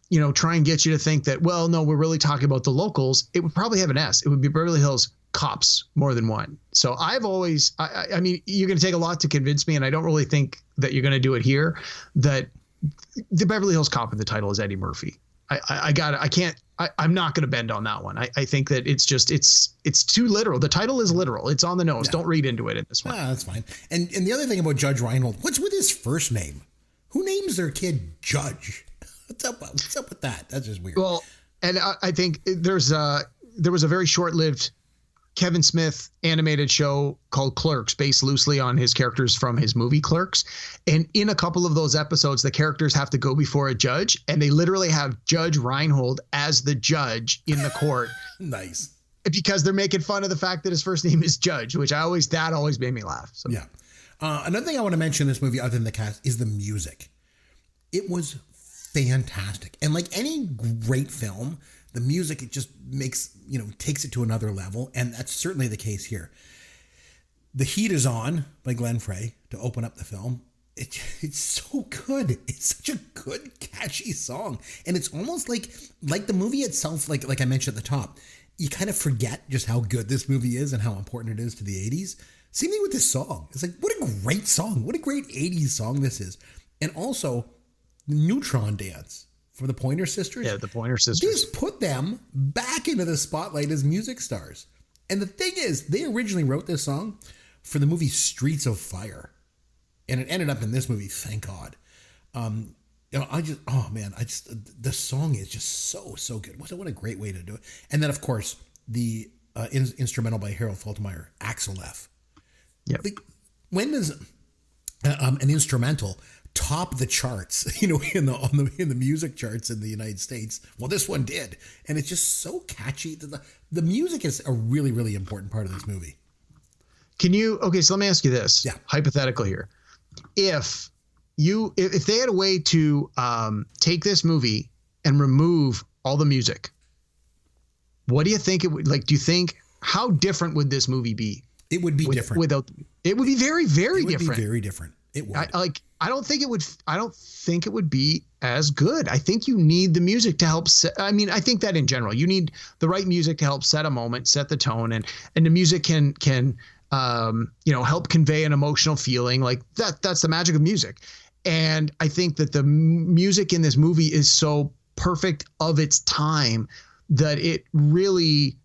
you know, try and get you to think that, well, no, we're really talking about the locals, it would probably have an S. It would be Beverly Hills Cops more than one. So I've always, I mean, you're going to take a lot to convince me, and I don't really think that you're going to do it here, that the Beverly Hills Cop in the title is Eddie Murphy. I'm not going to bend on that one. I think that it's just, it's too literal. The title is literal. It's on the nose. Yeah. Don't read into it in this one. That's fine. And the other thing about Judge Reinhold, what's with his first name? Who names their kid Judge? What's up with that? That's just weird. Well, and I think there was a very short-lived Kevin Smith animated show called Clerks, based loosely on his characters from his movie Clerks. And in a couple of those episodes, the characters have to go before a judge, and they literally have Judge Reinhold as the judge in the court. Nice. Because they're making fun of the fact that his first name is Judge, which always made me laugh. So. Yeah. Another thing I want to mention in this movie, other than the cast, is the music. It was fantastic. And like any great film, the music, it just makes, you know, takes it to another level. And that's certainly the case here. The Heat Is On by Glenn Frey to open up the film. It's so good. It's such a good, catchy song. And it's almost like the movie itself, like I mentioned at the top, you kind of forget just how good this movie is and how important it is to the 80s. Same thing with this song. It's like, what a great song. What a great 80s song this is. And also, the Neutron Dance for the Pointer Sisters. Yeah, the Pointer Sisters. Just put them back into the spotlight as music stars. And the thing is, they originally wrote this song for the movie Streets of Fire. And it ended up in this movie, thank God. You know, the song is just so good. What a great way to do it. And then, of course, the instrumental by Harold Faltermeyer, Axel F. Yep. When does an instrumental top the charts, in the music charts in the United States. Well, this one did, and it's just so catchy. The music is a really, really important part of this movie. Okay, so let me ask you this, hypothetical here. If they had a way to take this movie and remove all the music, what do you think it would like? Do you think how different would this movie be? It would be different. It would be very, very different. It would be very different. It would. I don't think it would be as good. I think you need the music to help I think that in general, you need the right music to help set a moment, set the tone, and the music can help convey an emotional feeling. Like that's the magic of music. And I think that the music in this movie is so perfect of its time that it really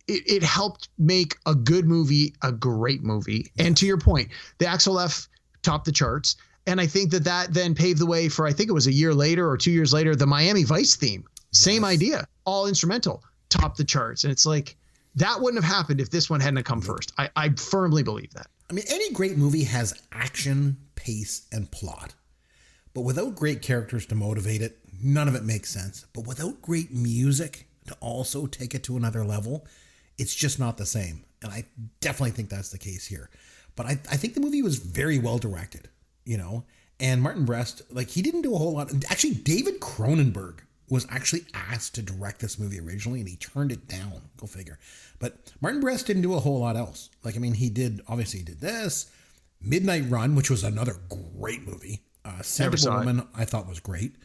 it helped make a good movie a great movie. And to your point, the Axel F topped the charts. And I think that then paved the way for, I think it was a year later or 2 years later, the Miami Vice theme. Same idea, all instrumental, topped the charts. And it's like, that wouldn't have happened if this one hadn't come first. I firmly believe that. I mean, any great movie has action, pace, and plot. But without great characters to motivate it, none of it makes sense. But without great music to also take it to another level, it's just not the same. And I definitely think that's the case here. But I think the movie was very well directed, and Martin Brest, he didn't do a whole lot. Actually, David Cronenberg was actually asked to direct this movie originally, and he turned it down. Go figure. But Martin Brest didn't do a whole lot else. He did this, Midnight Run, which was another great movie. Scent of a Woman, I thought was great.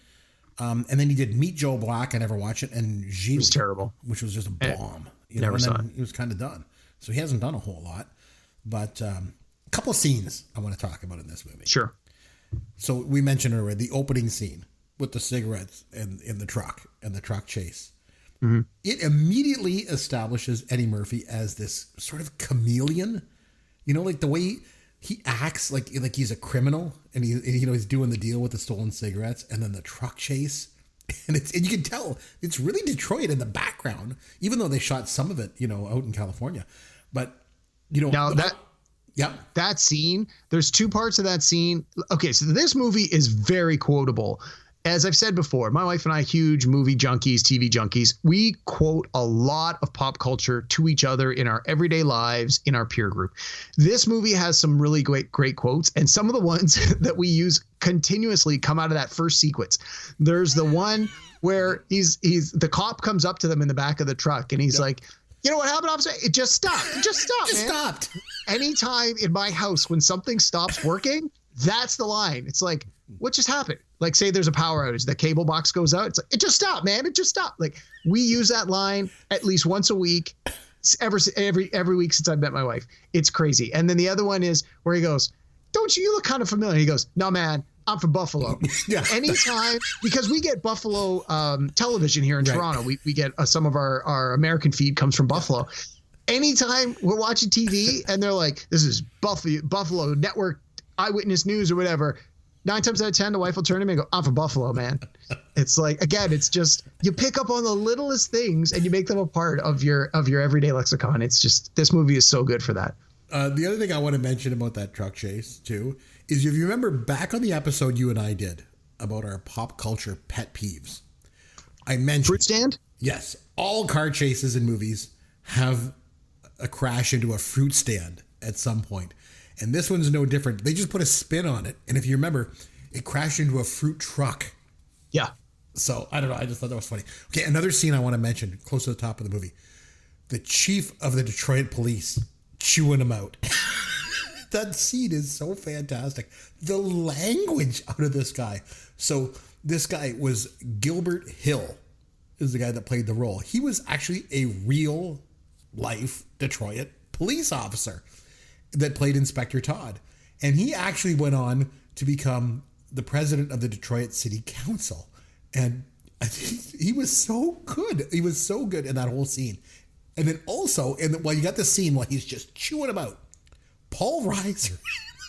And then he did Meet Joe Black. I never watched it. And Gigli, it was terrible, which was just a bomb. Never saw it. He was kind of done. So he hasn't done a whole lot. But a couple scenes I want to talk about in this movie. Sure. So we mentioned already the opening scene with the cigarettes in the truck and the truck chase. Mm-hmm. It immediately establishes Eddie Murphy as this sort of chameleon. The way he acts like he's a criminal, and he's doing the deal with the stolen cigarettes, and then the truck chase. And you can tell it's really Detroit in the background, even though they shot some of it, out in California. But that scene, there's two parts of that scene. Okay, so this movie is very quotable. As I've said before, my wife and I, huge movie junkies, TV junkies. We quote a lot of pop culture to each other in our everyday lives, in our peer group. This movie has some really great quotes, and some of the ones that we use continuously come out of that first sequence. There's the one where the cop comes up to them in the back of the truck, and he's like, "You know what happened, officer? It just stopped. It just stopped, man. Stopped." Anytime in my house when something stops working, that's the line. It's like, what just happened? Like, say there's a power outage, the cable box goes out. It's like, it just stopped, man. It just stopped. Like, we use that line at least once a week, every week since I've met my wife. It's crazy. And then the other one is where he goes, you look kind of familiar. He goes, "No, man, I'm from Buffalo." Yeah. Anytime, because we get Buffalo television here in Toronto. We get some of our American feed comes from Buffalo. Anytime we're watching TV and they're like, "This is Buffalo Network Eyewitness News" or whatever, 9 times out of 10, the wife will turn to me and go, "I'm from Buffalo, man." It's like, again, it's just, you pick up on the littlest things and you make them a part of your everyday lexicon. It's just, this movie is so good for that. The other thing I want to mention about that truck chase too is, if you remember back on the episode you and I did about our pop culture pet peeves, I mentioned Fruit stand? Yes. All car chases in movies have a crash into a fruit stand at some point. And this one's no different. They just put a spin on it. And if you remember, it crashed into a fruit truck. Yeah. So, I don't know. I just thought that was funny. Okay, another scene I want to mention, close to the top of the movie. The chief of the Detroit police chewing him out. That scene is so fantastic. The language out of this guy. So, this guy was Gilbert Hill, is the guy that played the role. He was actually a real life Detroit police officer that played Inspector Todd. And he actually went on to become the president of the Detroit City Council. And he was so good. He was so good in that whole scene. And then also, you got the scene while he's just chewing him out. Paul Reiser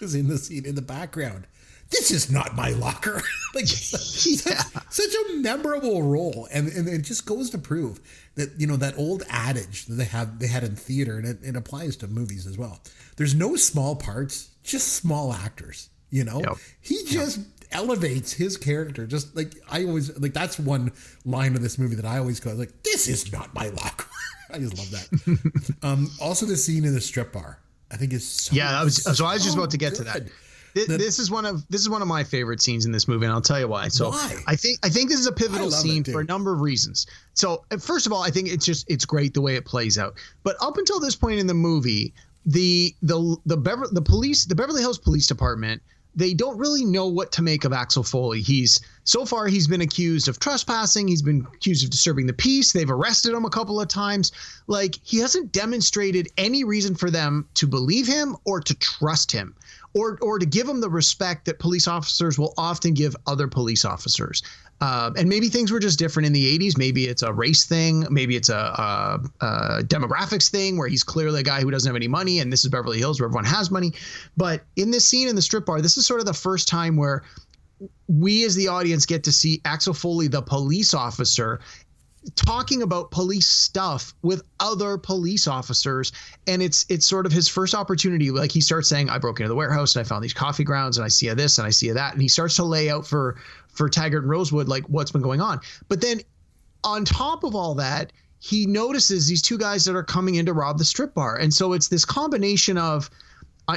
is in the scene in the background. "This is not my locker." Such a memorable role. And it just goes to prove that, that old adage that they had in theater, and it applies to movies as well. There's no small parts, just small actors. Yep. He just elevates his character. Just like I always like, that's one line of this movie that I always go like, this is not my locker. I just love that. Also the scene in the strip bar, I think is so I was just about to get to that. good. This is one of my favorite scenes in this movie, and I'll tell you why. So Why? I think this is a pivotal scene for a number of reasons. So first of all, I think it's great the way it plays out. But up until this point in the movie, the Beverly Hills Police Department, they don't really know what to make of Axel Foley. He's been accused of trespassing. He's been accused of disturbing the peace. They've arrested him a couple of times. Like, he hasn't demonstrated any reason for them to believe him or to trust him, or to give him the respect that police officers will often give other police officers. And maybe things were just different in the 80s. Maybe it's a race thing. Maybe it's a demographics thing where he's clearly a guy who doesn't have any money, and this is Beverly Hills where everyone has money. But in this scene in the strip bar, this is sort of the first time where we as the audience get to see Axel Foley, the police officer, talking about police stuff with other police officers. And it's sort of his first opportunity. Like, he starts saying, I broke into the warehouse and I found these coffee grounds and I see this and I see that. And he starts to lay out for Taggart and Rosewood, like, what's been going on. But then on top of all that, he notices these two guys that are coming in to rob the strip bar. And so it's this combination of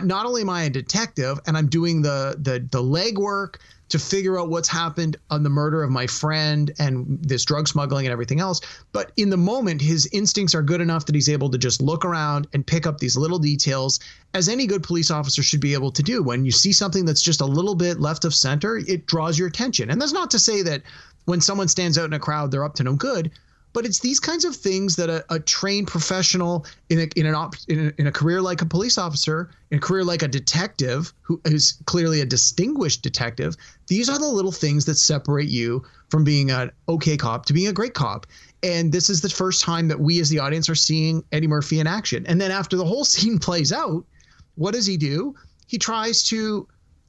not only am I a detective and I'm doing the legwork to figure out what's happened on the murder of my friend and this drug smuggling and everything else, but in the moment, his instincts are good enough that he's able to just look around and pick up these little details, as any good police officer should be able to do. When you see something that's just a little bit left of center, it draws your attention. And that's not to say that when someone stands out in a crowd, they're up to no good, but it's these kinds of things that a trained professional in a career like a police officer, in a career like a detective who is clearly a distinguished detective, these are the little things that separate you from being an okay cop to being a great cop. And this is the first time that we as the audience are seeing Eddie Murphy in action. And then after the whole scene plays out, what does he do? He tries to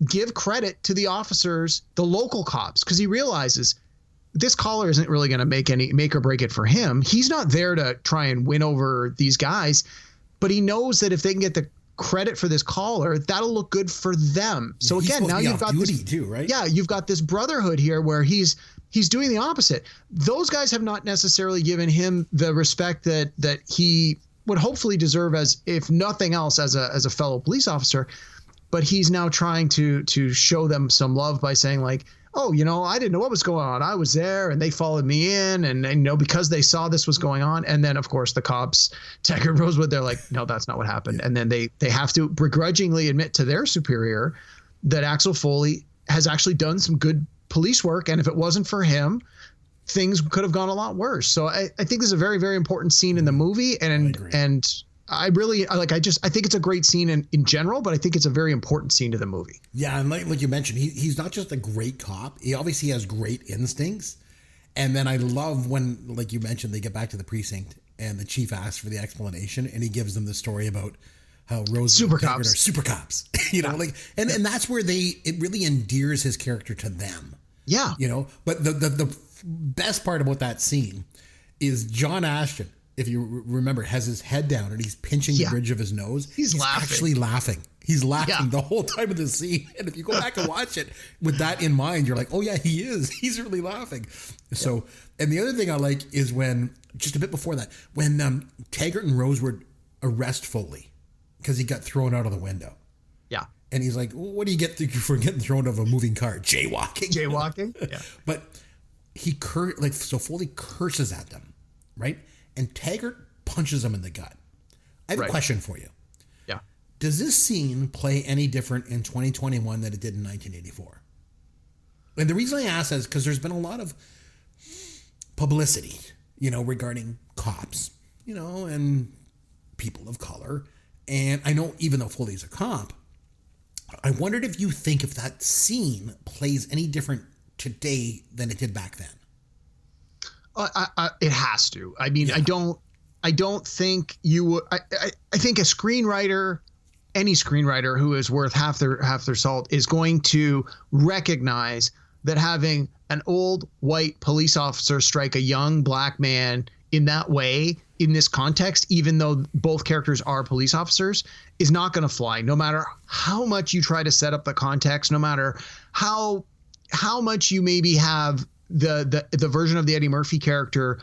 give credit to the officers, the local cops, because he realizes this caller isn't really going to make or break it for him. He's not there to try and win over these guys, but he knows that if they can get the credit for this caller, that'll look good for them. So again, now you've got this too, right? Yeah, you've got this brotherhood here where he's doing the opposite. Those guys have not necessarily given him the respect that he would hopefully deserve, as if nothing else, as a fellow police officer. But he's now trying to show them some love by saying, like, oh, I didn't know what was going on. I was there and they followed me in, and because they saw this was going on. And then, of course, the cops, Taggart and Rosewood, they're like, no, that's not what happened. Yeah. And then they have to begrudgingly admit to their superior that Axel Foley has actually done some good police work. And if it wasn't for him, things could have gone a lot worse. So I think this is a very, very important scene in the movie. And I really I think it's a great scene in general, but I think it's a very important scene to the movie. Yeah, and like you mentioned, he's not just a great cop. He obviously has great instincts. And then I love when, like you mentioned, they get back to the precinct and the chief asks for the explanation, and he gives them the story about how Rose super and cops are super cops. And that's where it really endears his character to them. Yeah. But the best part about that scene is John Ashton, if you remember, has his head down and he's pinching the bridge of his nose. He's laughing. Actually laughing. He's laughing the whole time of the scene. And if you go back and watch it with that in mind, you're like, oh yeah, he is. He's really laughing. So, and the other thing I like is when, just a bit before that, when Taggart and Rosewood arrest Foley because he got thrown out of the window. Yeah. And he's like, what do you get for getting thrown out of a moving car? Jaywalking. Yeah. But so Foley curses at them, right? And Taggart punches him in the gut. I have a question for you. Yeah. Does this scene play any different in 2021 than it did in 1984? And the reason I ask that is because there's been a lot of publicity, regarding cops, and people of color. And I know even though Foley's a cop, I wondered if that scene plays any different today than it did back then. It has to. I mean, Yeah. I don't think you would. I think a screenwriter, any screenwriter who is worth half their salt, is going to recognize that having an old white police officer strike a young black man in that way in this context, even though both characters are police officers, is not going to fly. No matter how much you try to set up the context, no matter how much you maybe have the version of the Eddie Murphy character,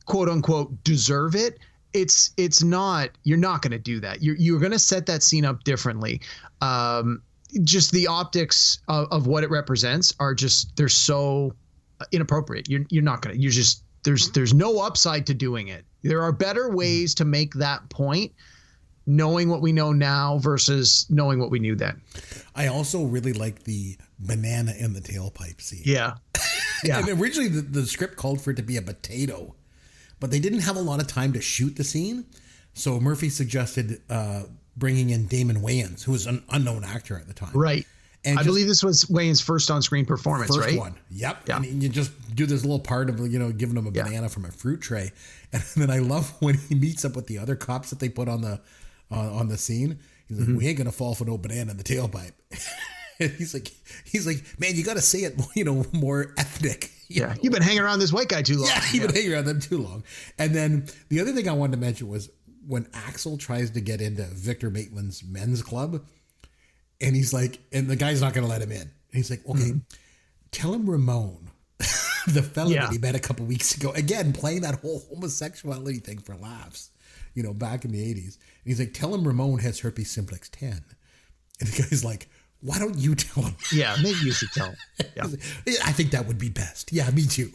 quote unquote, deserve it. It's not. You're not going to do that. You're going to set that scene up differently. Just the optics of what it represents are just, they're so inappropriate. You're not going to. You're just, there's no upside to doing it. There are better ways to make that point, knowing what we know now versus knowing what we knew then. I also really like the banana in the tailpipe scene. Yeah. Yeah. And originally the script called for it to be a potato, but they didn't have a lot of time to shoot the scene. So Murphy suggested bringing in Damon Wayans, who was an unknown actor at the time. Right. And I believe this was Wayne's first on-screen performance, first right? one. Yep. Yeah. And you just do this little part of, giving him a banana from a fruit tray. And then I love when he meets up with the other cops that they put on the scene. He's like, we ain't going to fall for no banana in the tailpipe. And he's like, man, you got to say it, more ethnic. Yeah. You've been hanging around this white guy too long. Yeah, you've been hanging around them too long. And then the other thing I wanted to mention was when Axel tries to get into Victor Maitland's men's club, and he's like, and the guy's not going to let him in. And he's like, okay, tell him Ramon, the fella that he met a couple weeks ago, again, playing that whole homosexuality thing for laughs, back in the 80s. And he's like, tell him Ramon has herpes simplex 10. And the guy's like, why don't you tell him? Yeah, maybe you should tell him. Yeah. I think that would be best. Yeah, me too.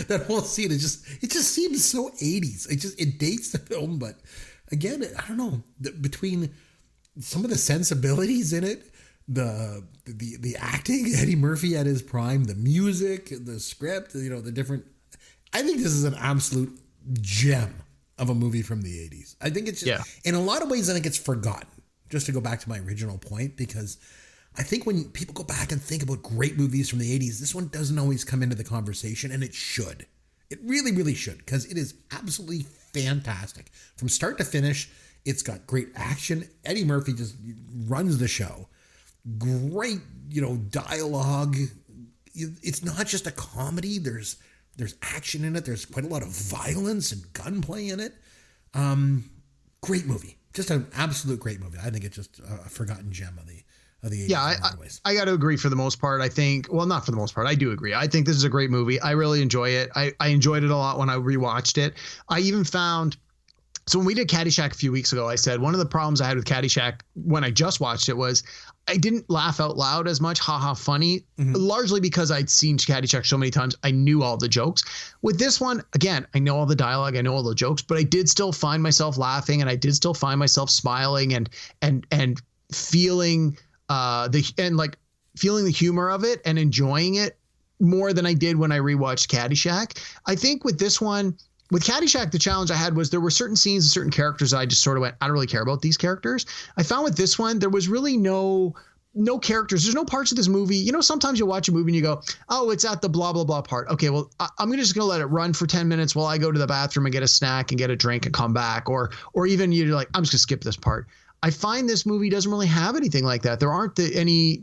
That whole scene, it just seems so 80s. It dates the film, but again, I don't know, between some of the sensibilities in it, the acting, Eddie Murphy at his prime, the music, the script, the different. I think this is an absolute gem of a movie from the 80s. I think it's just, in a lot of ways, I think it's forgotten. Just to go back to my original point, because I think when people go back and think about great movies from the 80s, this one doesn't always come into the conversation, and it should. It really, really should, because it is absolutely fantastic. From start to finish, it's got great action. Eddie Murphy just runs the show. Great, dialogue. It's not just a comedy. There's action in it. There's quite a lot of violence and gunplay in it. Great movie. Just an absolute great movie. I think it's just a forgotten gem of the 80s. Yeah, I got to agree for the most part. I think, well, not for the most part. I do agree. I think this is a great movie. I really enjoy it. I enjoyed it a lot when I rewatched it. I even found, so when we did Caddyshack a few weeks ago, I said one of the problems I had with Caddyshack when I just watched it was I didn't laugh out loud as much, funny, largely because I'd seen Caddyshack so many times. I knew all the jokes. With this one, again, I know all the dialogue, I know all the jokes, but I did still find myself laughing, and I did still find myself smiling and feeling feeling the humor of it and enjoying it more than I did when I rewatched Caddyshack. I think with this one, with Caddyshack, the challenge I had was there were certain scenes and certain characters I just sort of went, I don't really care about these characters. I found with this one, there was really no characters. There's no parts of this movie. Sometimes you watch a movie and you go, oh, it's at the blah, blah, blah part. Okay, well, I'm just going to let it run for 10 minutes while I go to the bathroom and get a snack and get a drink and come back. Or even you're like, I'm just going to skip this part. I find this movie doesn't really have anything like that. There aren't any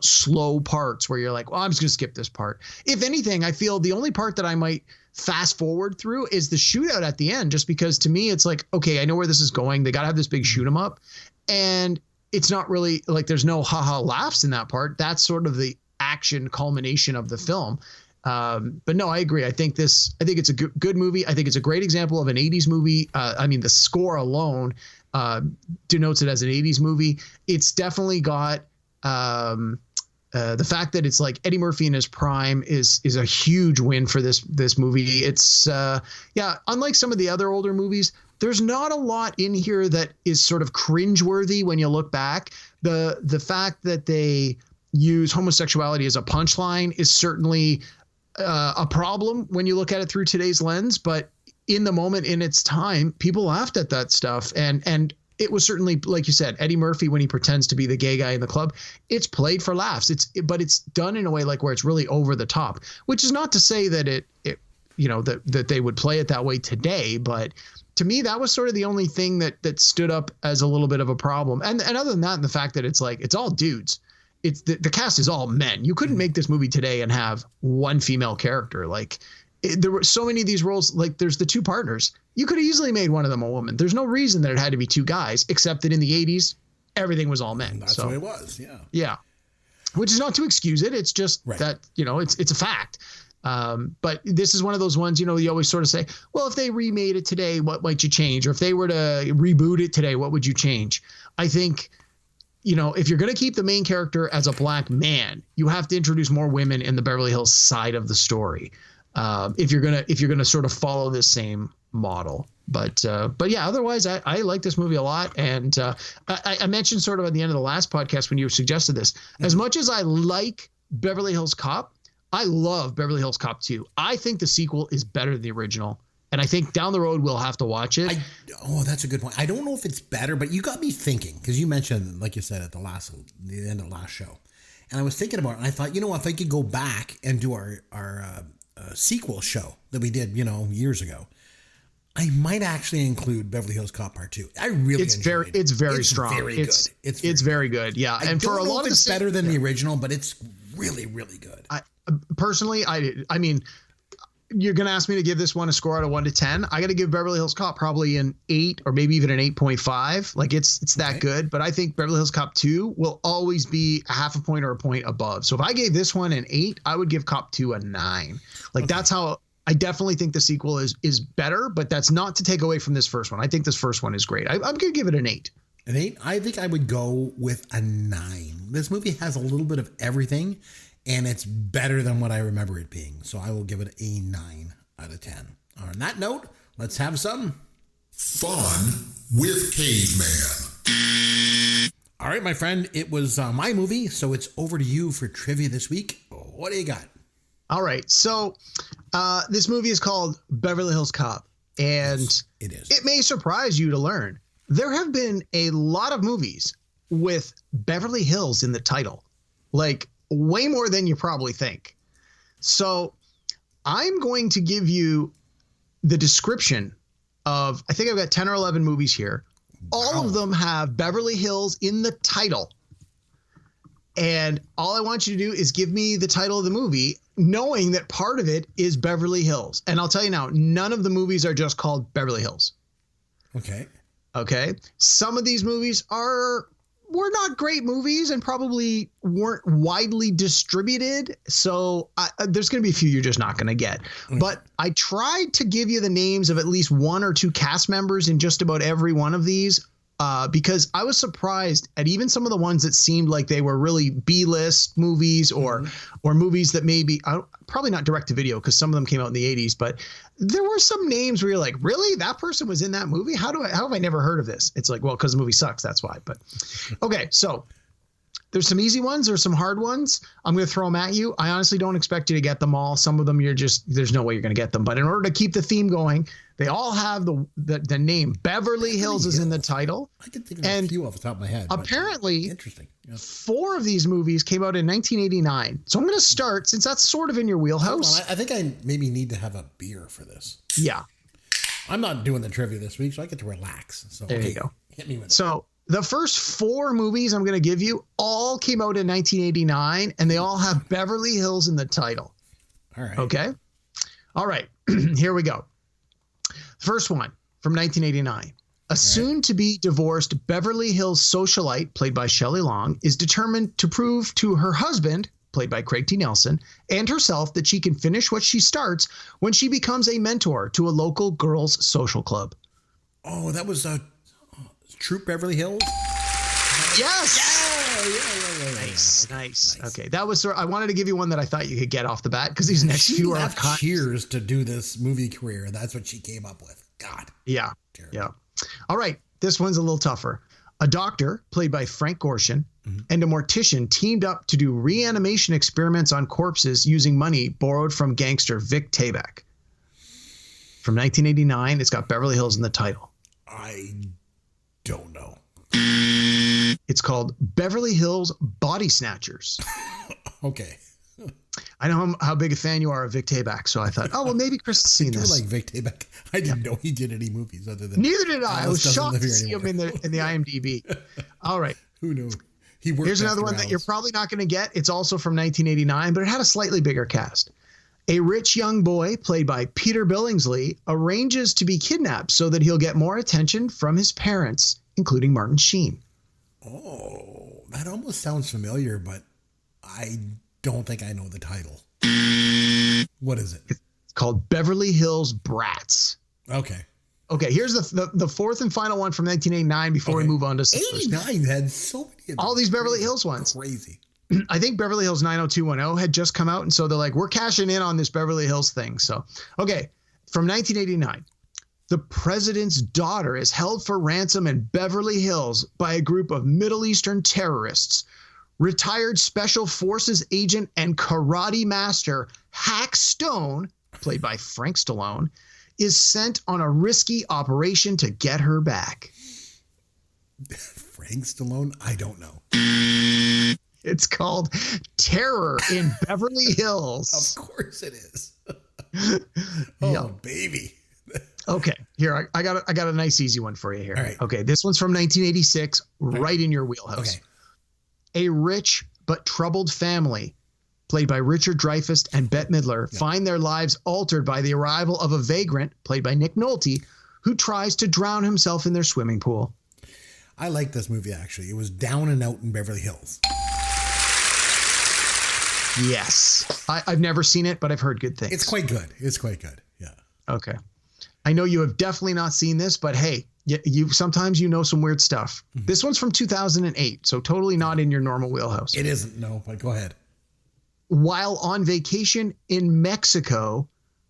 slow parts where you're like, well, I'm just going to skip this part. If anything, I feel the only part that I might fast forward through is the shootout at the end, just because to me, it's like, okay, I know where this is going. They got to have this big shoot 'em up. And it's not really like there's no laughs in that part. That's sort of the action culmination of the film. But no, I agree. I think it's a good movie. I think it's a great example of an 80s movie. The score alone denotes it as an 80s movie. It's definitely got the fact that it's like Eddie Murphy in his prime is a huge win for this movie. It's unlike some of the other older movies, there's not a lot in here that is sort of cringeworthy when you look back. The fact that they use homosexuality as a punchline is certainly a problem when you look at it through today's lens, but in the moment, in its time, people laughed at that stuff. And it was certainly, like you said, Eddie Murphy, when he pretends to be the gay guy in the club, it's played for laughs. But it's done in a way like where it's really over the top, which is not to say that that they would play it that way today. But to me, that was sort of the only thing that stood up as a little bit of a problem. And other than that, and the fact that it's like, it's all dudes. It's the cast is all men. You couldn't make this movie today and have one female character. Like, there were so many of these roles. Like there's the two partners. You could have easily made one of them a woman. There's no reason that it had to be two guys, except that in the 80s, everything was all men. That's what it was. Yeah. Yeah. Which is not to excuse it. It's just that, it's a fact. But this is one of those ones, you always sort of say, well, if they remade it today, what might you change? Or if they were to reboot it today, what would you change? I think, if you're going to keep the main character as a black man, you have to introduce more women in the Beverly Hills side of the story. If you're gonna sort of follow this same model. But yeah, otherwise I like this movie a lot. And I mentioned sort of at the end of the last podcast when you suggested this, as much as I like Beverly Hills Cop, I love Beverly Hills Cop 2. I think the sequel is better than the original. And I think down the road we'll have to watch it. That's a good point. I don't know if it's better, but you got me thinking, because you mentioned, like you said, at the end of the last show. And I was thinking about it, and I thought, if I could go back and do our sequel show that we did, years ago, I might actually include Beverly Hills Cop Part 2. I really it's very strong. Very good. It's very good. Yeah. And for a lot of it's better than the original, but it's really, really good. Personally, I mean, you're going to ask me to give this one a score out of 1 to 10. I got to give Beverly Hills Cop probably an 8 or maybe even an 8.5. Like it's that good, but I think Beverly Hills Cop 2 will always be a half a point or a point above. So if I gave this one an 8, I would give Cop 2 a 9. That's how I definitely think the sequel is better, but that's not to take away from this first one. I think this first one is great. I'm going to give it an 8. An 8? I think I would go with a 9. This movie has a little bit of everything, and it's better than what I remember it being. So I will give it a 9 out of 10. On that note, let's have some fun with Caveman. All right, my friend, it was my movie, so it's over to you for trivia this week. What do you got? All right. So this movie is called Beverly Hills Cop, and yes, it is. It may surprise you to learn there have been a lot of movies with Beverly Hills in the title, like way more than you probably think. So I'm going to give you the description of, I think I've got 10 or 11 movies here. All of them have Beverly Hills in the title. And all I want you to do is give me the title of the movie, knowing that part of it is Beverly Hills. And I'll tell you now, none of the movies are just called Beverly Hills. Okay. Some of these movies were not great movies and probably weren't widely distributed. So there's going to be a few you're just not going to get. But I tried to give you the names of at least 1 or 2 cast members in just about every one of these. Because I was surprised at even some of the ones that seemed like they were really B-list movies or movies that maybe probably not direct to video, because some of them came out in the 80s, but there were some names where you're like, really? That person was in that movie? How have I never heard of this? It's like, well, because the movie sucks. That's why. But okay. So there's some easy ones. There's some hard ones. I'm going to throw them at you. I honestly don't expect you to get them all. Some of them there's no way you're going to get them. But in order to keep the theme going, they all have the name Beverly Hills is in the title. I can think of a few off the top of my head. Apparently, interesting. Yeah. 4 of these movies came out in 1989. So I'm going to start, since that's sort of in your wheelhouse. I think I maybe need to have a beer for this. Yeah. I'm not doing the trivia this week, so I get to relax. So there you go. Hit me with it. So the first 4 movies I'm going to give you all came out in 1989, and they all have Beverly Hills in the title. All right. Okay. All right. Here we go. First one from 1989. A soon-to-be divorced Beverly Hills socialite, played by Shelley Long, is determined to prove to her husband, played by Craig T. Nelson, and herself that she can finish what she starts when she becomes a mentor to a local girls' social club. Oh, that was Troop Beverly Hills? Yes! Yeah. Nice. Okay, that was I wanted to give you one that I thought you could get off the bat, because these next few are Cheers to do this movie career. That's what she came up with. God. Yeah. Terrible. Yeah. All right. This one's a little tougher. A doctor, played by Frank Gorshin, and a mortician teamed up to do reanimation experiments on corpses using money borrowed from gangster Vic Tayback. From 1989, it's got Beverly Hills in the title. I don't know. It's called Beverly Hills Body Snatchers. Okay. I know how big a fan you are of Vic Tayback, so I thought, oh, well, maybe Chris has seen this. I like Vic Tayback. I didn't know he did any movies other than. Neither did I. I was shocked to see him in the IMDb. All right. Who knew? Here's another one that you're probably not going to get. It's also from 1989, but it had a slightly bigger cast. A rich young boy, played by Peter Billingsley, arranges to be kidnapped so that he'll get more attention from his parents, including Martin Sheen. Oh, that almost sounds familiar, but I don't think I know the title. What is it? It's called Beverly Hills Brats. Okay. Okay, here's the fourth and final one from 1989 before we move on to 89 had so many. All these Beverly Hills ones. Crazy. I think Beverly Hills 90210 had just come out, and so they're like, we're cashing in on this Beverly Hills thing. So, okay, from 1989, the president's daughter is held for ransom in Beverly Hills by a group of Middle Eastern terrorists. Retired Special Forces agent and karate master Hack Stone, played by Frank Stallone, is sent on a risky operation to get her back. Frank Stallone? I don't know. It's called Terror in Beverly Hills. Of course it is. Baby. Okay, here I got a nice easy one for you here. All right. Okay, this one's from 1986, right in your wheelhouse. Okay. A rich but troubled family, played by Richard Dreyfuss and Bette Midler, find their lives altered by the arrival of a vagrant, played by Nick Nolte, who tries to drown himself in their swimming pool. I like this movie, actually. It was Down and Out in Beverly Hills. Yes. I've never seen it, but I've heard good things. It's quite good. Yeah. Okay. I know you have definitely not seen this, but hey, you sometimes you know some weird stuff. Mm-hmm. This one's from 2008, so totally not in your normal wheelhouse. It isn't, no, but go ahead. While on vacation in Mexico,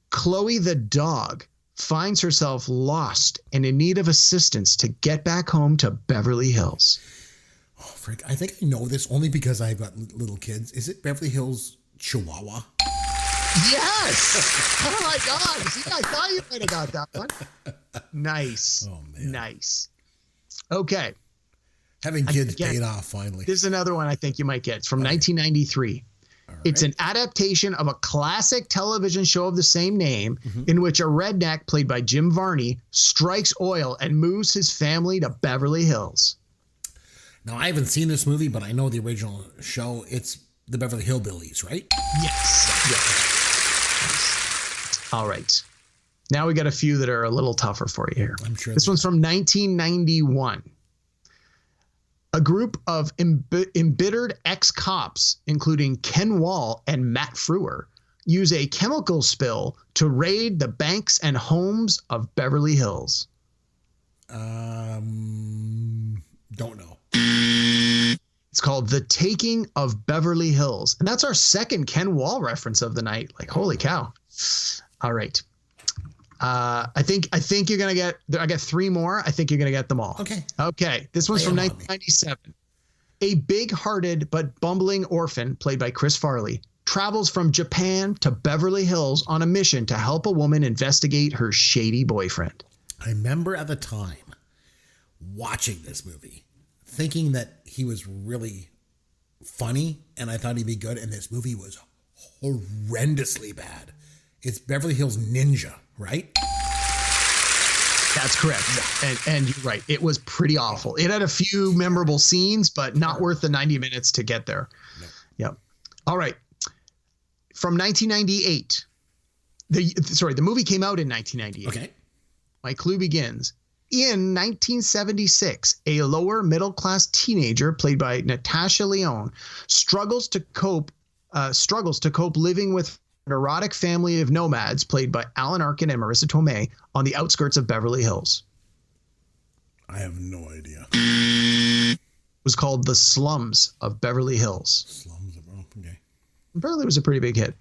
Chloe the dog finds herself lost and in need of assistance to get back home to Beverly Hills. Oh, Frank, I think I know this only because I've got little kids. Is it Beverly Hills Chihuahua? Yes! Oh my God! See, I thought you might have got that one. Nice. Oh man. Nice. Okay. Having kids paid off finally. This is another one I think you might get. It's from 1993. Right. It's an adaptation of a classic television show of the same name, in which a redneck played by Jim Varney strikes oil and moves his family to Beverly Hills. Now, I haven't seen this movie, but I know the original show. It's the Beverly Hillbillies, right? Yes. All right. Now we got a few that are a little tougher for you here. I'm sure. This one's from 1991. A group of embittered ex-cops, including Ken Wall and Matt Frewer, use a chemical spill to raid the banks and homes of Beverly Hills. Don't know. It's called The Taking of Beverly Hills. And that's our second Ken Wall reference of the night. Like, holy cow. All right. I think you're going to get, I got three more. I think you're going to get them all. Okay. This one's from 1997. A big-hearted but bumbling orphan, played by Chris Farley, travels from Japan to Beverly Hills on a mission to help a woman investigate her shady boyfriend. I remember at the time watching this movie, thinking that he was really funny, and I thought he'd be good, and this movie was horrendously bad. It's Beverly Hills Ninja, right? That's correct. Yeah. And you're right. It was pretty awful. It had a few memorable scenes, but not worth the 90 minutes to get there. No. Yep. All right. From 1998. The movie came out in 1998. Okay. My clue begins. In 1976, a lower middle class teenager played by Natasha Lyonne struggles to cope living with an erotic family of nomads played by Alan Arkin and Marissa Tomei on the outskirts of Beverly Hills. I have no idea. It was called The Slums of Beverly Hills. Okay. Apparently it was a pretty big hit.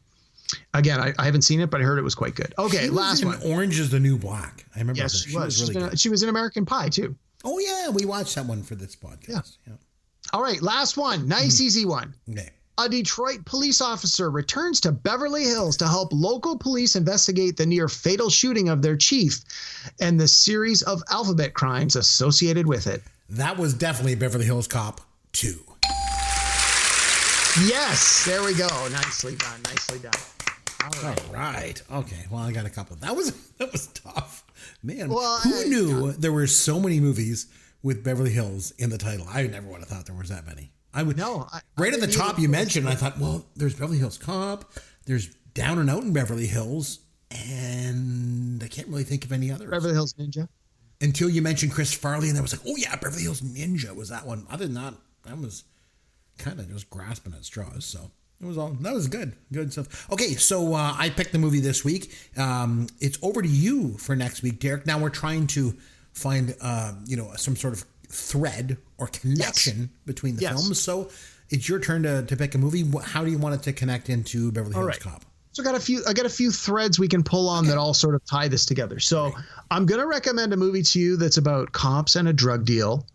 Again, I haven't seen it, but I heard it was quite good. Okay, last one. Orange is the New Black. I remember her. She was really good. She was in American Pie, too. Oh, yeah. We watched that one for this podcast. Yeah. All right, last one. Nice, easy one. Okay. A Detroit police officer returns to Beverly Hills to help local police investigate the near-fatal shooting of their chief and the series of alphabet crimes associated with it. That was definitely Beverly Hills Cop 2. Yes, there we go. Nicely done. All right. Okay. Well, I got a couple. That was tough, man. Well, who knew there were so many movies with Beverly Hills in the title? I never would have thought there was that many. I would. No. Right at the top, you mentioned. I thought, well, there's Beverly Hills Cop. There's Down and Out in Beverly Hills, and I can't really think of any others. Beverly Hills Ninja. Until you mentioned Chris Farley, and I was like, oh yeah, Beverly Hills Ninja was that one. Other than that, I was kind of just grasping at straws. So that was good stuff. Okay, so I picked the movie this week. It's over to you for next week, Derek. Now we're trying to find some sort of thread or connection between the films. So it's your turn to pick a movie. How do you want it to connect into Beverly Hills Cop? So I got a few threads we can pull on that all sort of tie this together. So I'm going to recommend a movie to you that's about cops and a drug deal.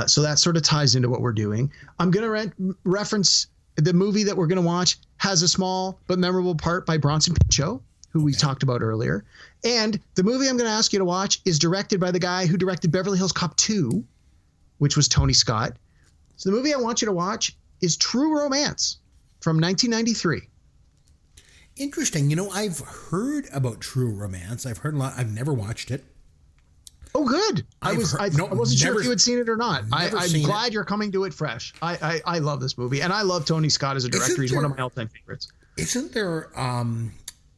So that sort of ties into what we're doing. I'm going to reference the movie that we're going to watch has a small but memorable part by Bronson Pinchot, who we talked about earlier. And the movie I'm going to ask you to watch is directed by the guy who directed Beverly Hills Cop 2, which was Tony Scott. So the movie I want you to watch is True Romance from 1993. Interesting. You know, I've heard about True Romance. I've heard a lot. I've never watched it. Oh, good. I wasn't sure if you had seen it or not. I'm glad you're coming to it fresh. I love this movie, and I love Tony Scott as a director. He's one of my all-time favorites. Isn't there a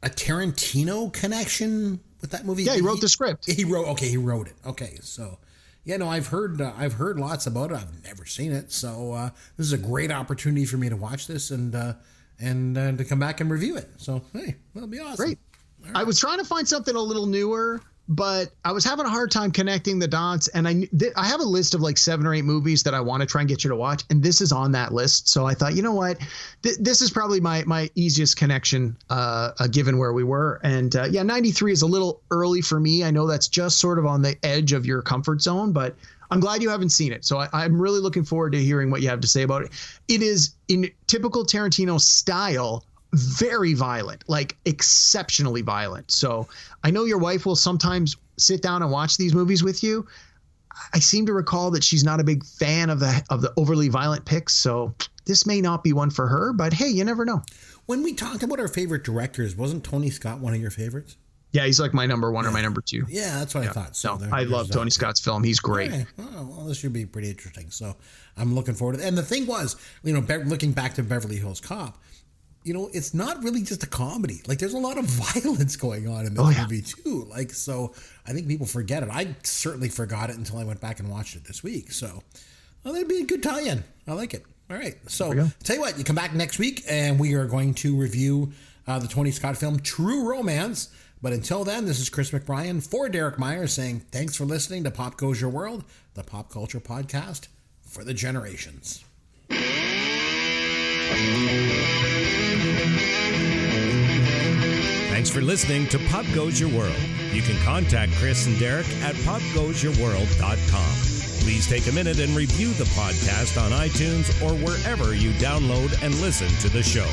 Tarantino connection with that movie? Yeah, he wrote the script. He wrote it. Okay, so yeah, no, I've heard lots about it. I've never seen it, so this is a great opportunity for me to watch this and to come back and review it. So hey, that'll be awesome. Great. Right. I was trying to find something a little newer, but I was having a hard time connecting the dots, and I have a list of like 7 or 8 movies that I want to try and get you to watch, and this is on that list. So I thought, you know what, this is probably my easiest connection, given where we were. And 93 is a little early for me. I know that's just sort of on the edge of your comfort zone, but I'm glad you haven't seen it. So I'm really looking forward to hearing what you have to say about it. It is in typical Tarantino style, very violent, like exceptionally violent. So I know your wife will sometimes sit down and watch these movies with you. I seem to recall that she's not a big fan of the overly violent picks. So this may not be one for her, but hey, you never know. When we talked about our favorite directors, wasn't Tony Scott one of your favorites? Yeah, he's like my number one or my number 2. Yeah, that's what I thought. So I love Tony Scott's film. He's great. Okay. Well, this should be pretty interesting. So I'm looking forward to it. And the thing was, looking back to Beverly Hills Cop, it's not really just a comedy. Like, there's a lot of violence going on in this movie too. Like, so I think people forget it. I certainly forgot it until I went back and watched it this week. So, that'd be a good tie-in. I like it. All right. So, tell you what, you come back next week and we are going to review the Tony Scott film True Romance. But until then, this is Chris McBrien for Derek Myers saying thanks for listening to Pop Goes Your World, the pop culture podcast for the generations. Thanks for listening to Pop Goes Your World. You can contact Chris and Derek at popgoesyourworld.com. Please take a minute and review the podcast on iTunes or wherever you download and listen to the show.